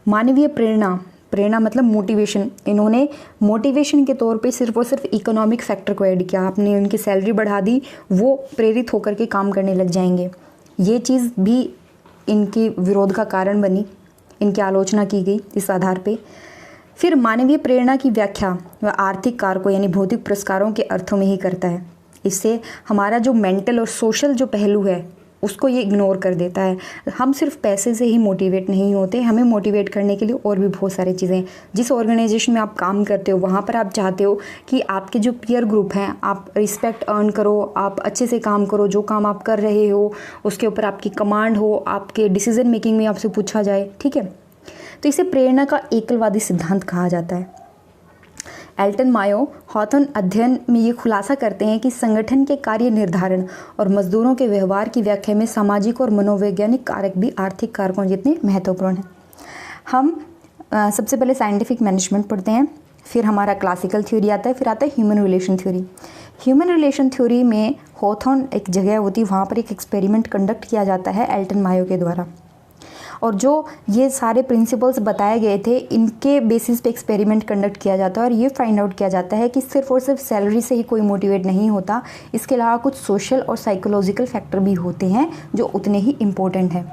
मानवीय प्रेरणा प्रेरणा मतलब मोटिवेशन। इन्होंने मोटिवेशन के तौर पे सिर्फ और सिर्फ इकोनॉमिक फैक्टर को ऐड किया, आपने उनकी सैलरी बढ़ा दी, वो प्रेरित होकर के काम करने लग जाएंगे। ये चीज़ भी इनकी विरोध का कारण बनी, इनकी आलोचना की गई इस आधार पे। फिर मानवीय प्रेरणा की व्याख्या वह आर्थिक कारकों यानी भौतिक पुरस्कारों के अर्थों में ही करता है। इससे हमारा जो मेंटल और सोशल जो पहलू है उसको ये इग्नोर कर देता है। हम सिर्फ पैसे से ही मोटिवेट नहीं होते, हमें मोटिवेट करने के लिए और भी बहुत सारी चीज़ें। जिस ऑर्गेनाइजेशन में आप काम करते हो वहाँ पर आप चाहते हो कि आपके जो पीयर ग्रुप हैं आप रिस्पेक्ट अर्न करो, आप अच्छे से काम करो, जो काम आप कर रहे हो उसके ऊपर आपकी कमांड हो, आपके डिसीजन मेकिंग में आपसे पूछा जाए, ठीक है। तो इसे प्रेरणा का एकलवादी सिद्धांत कहा जाता है। एल्टन मायो हॉथॉर्न अध्ययन में ये खुलासा करते हैं कि संगठन के कार्य निर्धारण और मजदूरों के व्यवहार की व्याख्या में सामाजिक और मनोवैज्ञानिक कारक भी आर्थिक कारकों जितने महत्वपूर्ण हैं। हम सबसे पहले साइंटिफिक मैनेजमेंट पढ़ते हैं, फिर हमारा क्लासिकल थ्योरी आता है, फिर आता है human relation theory. Human relation theory में हॉथॉर्न एक जगह होती है, वहाँ पर एक एक्सपेरिमेंट कंडक्ट किया जाता है एल्टन मायो के द्वारा, और जो ये सारे प्रिंसिपल्स बताए गए थे इनके बेसिस पे एक्सपेरिमेंट कंडक्ट किया जाता है और ये फाइंड आउट किया जाता है कि सिर्फ और सिर्फ सैलरी से ही कोई मोटिवेट नहीं होता, इसके अलावा कुछ सोशल और साइकोलॉजिकल फैक्टर भी होते हैं जो उतने ही इम्पोर्टेंट हैं।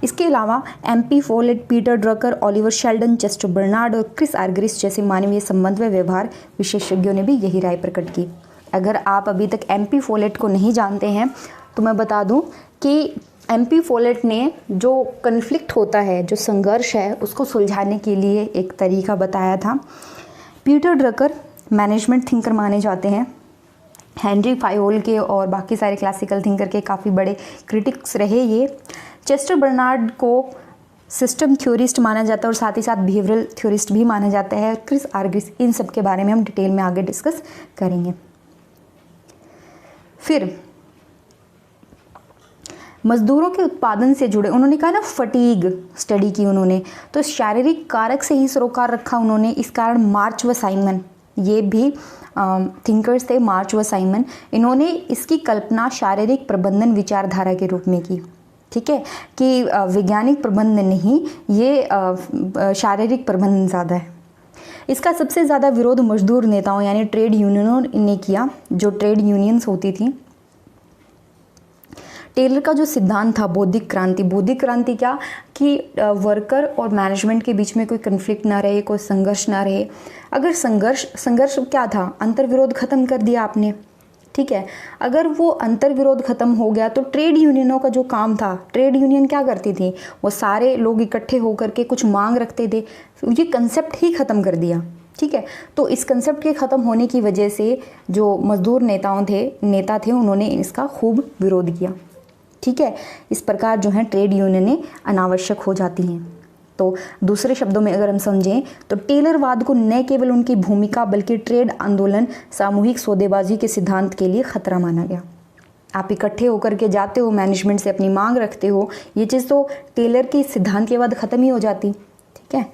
इसके अलावा MP folate, Peter Drucker, Oliver Sheldon, Chester Barnard और क्रिस आर्गरिस जैसे मानवीय संबंध व व्यवहार विशेषज्ञों ने भी यही राय प्रकट की। अगर आप अभी तक MP फोलेट को नहीं जानते हैं तो मैं बता दूं कि MP फोलेट ने जो कन्फ्लिक्ट होता है, जो संघर्ष है, उसको सुलझाने के लिए एक तरीका बताया था। पीटर ड्रकर मैनेजमेंट थिंकर माने जाते हैं, हेनरी फायोल के और बाकी सारे क्लासिकल थिंकर के काफ़ी बड़े क्रिटिक्स रहे ये। चेस्टर बर्नार्ड को सिस्टम थ्योरिस्ट माना जाता है और साथ ही साथ बिहेवियरल थ्योरिस्ट भी माना जाता है। क्रिस आर्गरिस, इन सब के बारे में हम डिटेल में आगे डिस्कस करेंगे। फिर मजदूरों के उत्पादन से जुड़े, उन्होंने कहा ना फटीग स्टडी की उन्होंने, तो शारीरिक कारक से ही सरोकार रखा उन्होंने। इस कारण मार्च व साइमन, ये भी थिंकर्स थे, मार्च व साइमन, इन्होंने इसकी कल्पना शारीरिक प्रबंधन विचारधारा के रूप में की, ठीक है, कि वैज्ञानिक प्रबंधन नहीं, ये शारीरिक प्रबंधन ज़्यादा है। इसका सबसे ज़्यादा विरोध मजदूर नेताओं यानी ट्रेड यूनियनों ने किया, जो ट्रेड यूनियंस होती थी। टेलर का जो सिद्धांत था बौद्धिक क्रांति क्या कि वर्कर और मैनेजमेंट के बीच में कोई कन्फ्लिक्ट ना रहे, कोई संघर्ष ना रहे। अगर संघर्ष क्या था, अंतर्विरोध खत्म कर दिया आपने, ठीक है। अगर वो अंतर्विरोध खत्म हो गया तो ट्रेड यूनियनों का जो काम था, ट्रेड यूनियन क्या करती थी, वो सारे लोग इकट्ठे होकर के कुछ मांग रखते थे, ये कंसेप्ट ही खत्म कर दिया, ठीक है। तो इस कंसेप्ट के ख़त्म होने की वजह से जो मजदूर नेता थे उन्होंने इसका खूब विरोध किया, ठीक है। इस प्रकार जो है ट्रेड यूनियनें अनावश्यक हो जाती हैं। तो दूसरे शब्दों में अगर हम समझें तो टेलरवाद को न केवल उनकी भूमिका बल्कि ट्रेड आंदोलन, सामूहिक सौदेबाजी के सिद्धांत के लिए खतरा माना गया। आप इकट्ठे होकर के जाते हो, मैनेजमेंट से अपनी मांग रखते हो, ये चीज़ तो टेलर के सिद्धांत के बाद ख़त्म ही हो जाती, ठीक है।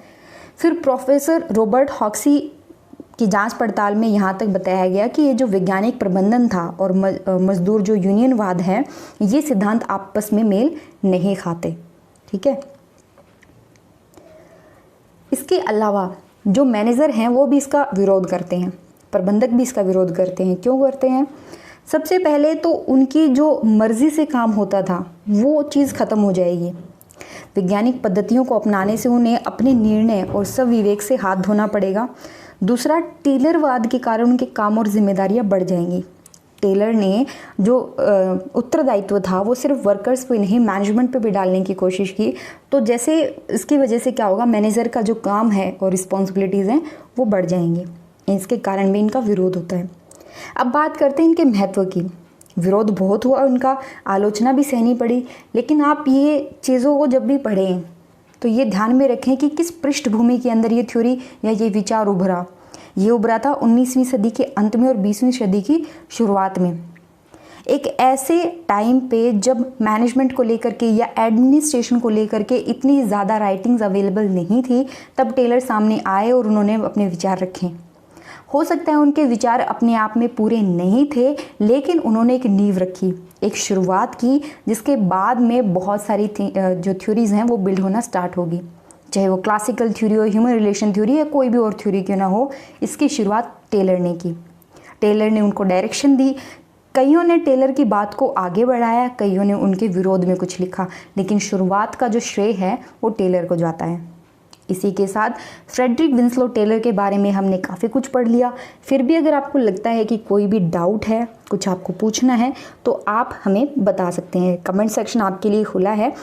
फिर प्रोफेसर रॉबर्ट हॉक्सी की जांच पड़ताल में यहाँ तक बताया गया कि ये जो वैज्ञानिक प्रबंधन था और मजदूर जो यूनियनवाद है, ये सिद्धांत आपस में मेल नहीं खाते, ठीक है। इसके अलावा जो मैनेजर हैं वो भी इसका विरोध करते हैं, प्रबंधक भी इसका विरोध करते हैं। क्यों करते हैं? सबसे पहले तो उनकी जो मर्जी से काम होता था वो चीज़ ख़त्म हो जाएगी। वैज्ञानिक पद्धतियों को अपनाने से उन्हें अपने निर्णय और सविवेक से हाथ धोना पड़ेगा। दूसरा, टेलरवाद के कारण उनके काम और जिम्मेदारियां बढ़ जाएंगी। टेलर ने जो उत्तरदायित्व था वो सिर्फ वर्कर्स पे नहीं, मैनेजमेंट पे भी डालने की कोशिश की। तो जैसे इसकी वजह से क्या होगा, मैनेजर का जो काम है और रिस्पॉन्सिबिलिटीज़ हैं वो बढ़ जाएंगी। इसके कारण भी इनका विरोध होता है। अब बात करते हैं इनके महत्व की। विरोध बहुत हुआ उनका, आलोचना भी सहनी पड़ी, लेकिन आप ये चीज़ों को जब भी पढ़ें तो ये ध्यान में रखें कि किस पृष्ठभूमि के अंदर ये थ्योरी या ये विचार उभरा। ये उभरा था 19वीं सदी के अंत में और 20वीं सदी की शुरुआत में, एक ऐसे टाइम पे जब मैनेजमेंट को लेकर के या एडमिनिस्ट्रेशन को लेकर के इतनी ज़्यादा राइटिंग्स अवेलेबल नहीं थी। तब टेलर सामने आए और उन्होंने अपने विचार रखे। हो सकता है उनके विचार अपने आप में पूरे नहीं थे, लेकिन उन्होंने एक नींव रखी, एक शुरुआत की, जिसके बाद में बहुत सारी जो थ्योरीज हैं वो बिल्ड होना स्टार्ट होगी। चाहे वो क्लासिकल थ्योरी हो, ह्यूमन रिलेशन थ्योरी या कोई भी और थ्योरी क्यों ना हो, इसकी शुरुआत टेलर ने की। टेलर ने उनको डायरेक्शन दी। कईयों ने टेलर की बात को आगे बढ़ाया, कईयों ने उनके विरोध में कुछ लिखा, लेकिन शुरुआत का जो श्रेय है वो टेलर को जाता है। इसी के साथ फ्रेडरिक विंसलो टेलर के बारे में हमने काफ़ी कुछ पढ़ लिया। फिर भी अगर आपको लगता है कि कोई भी डाउट है, कुछ आपको पूछना है, तो आप हमें बता सकते हैं। कमेंट सेक्शन आपके लिए खुला है,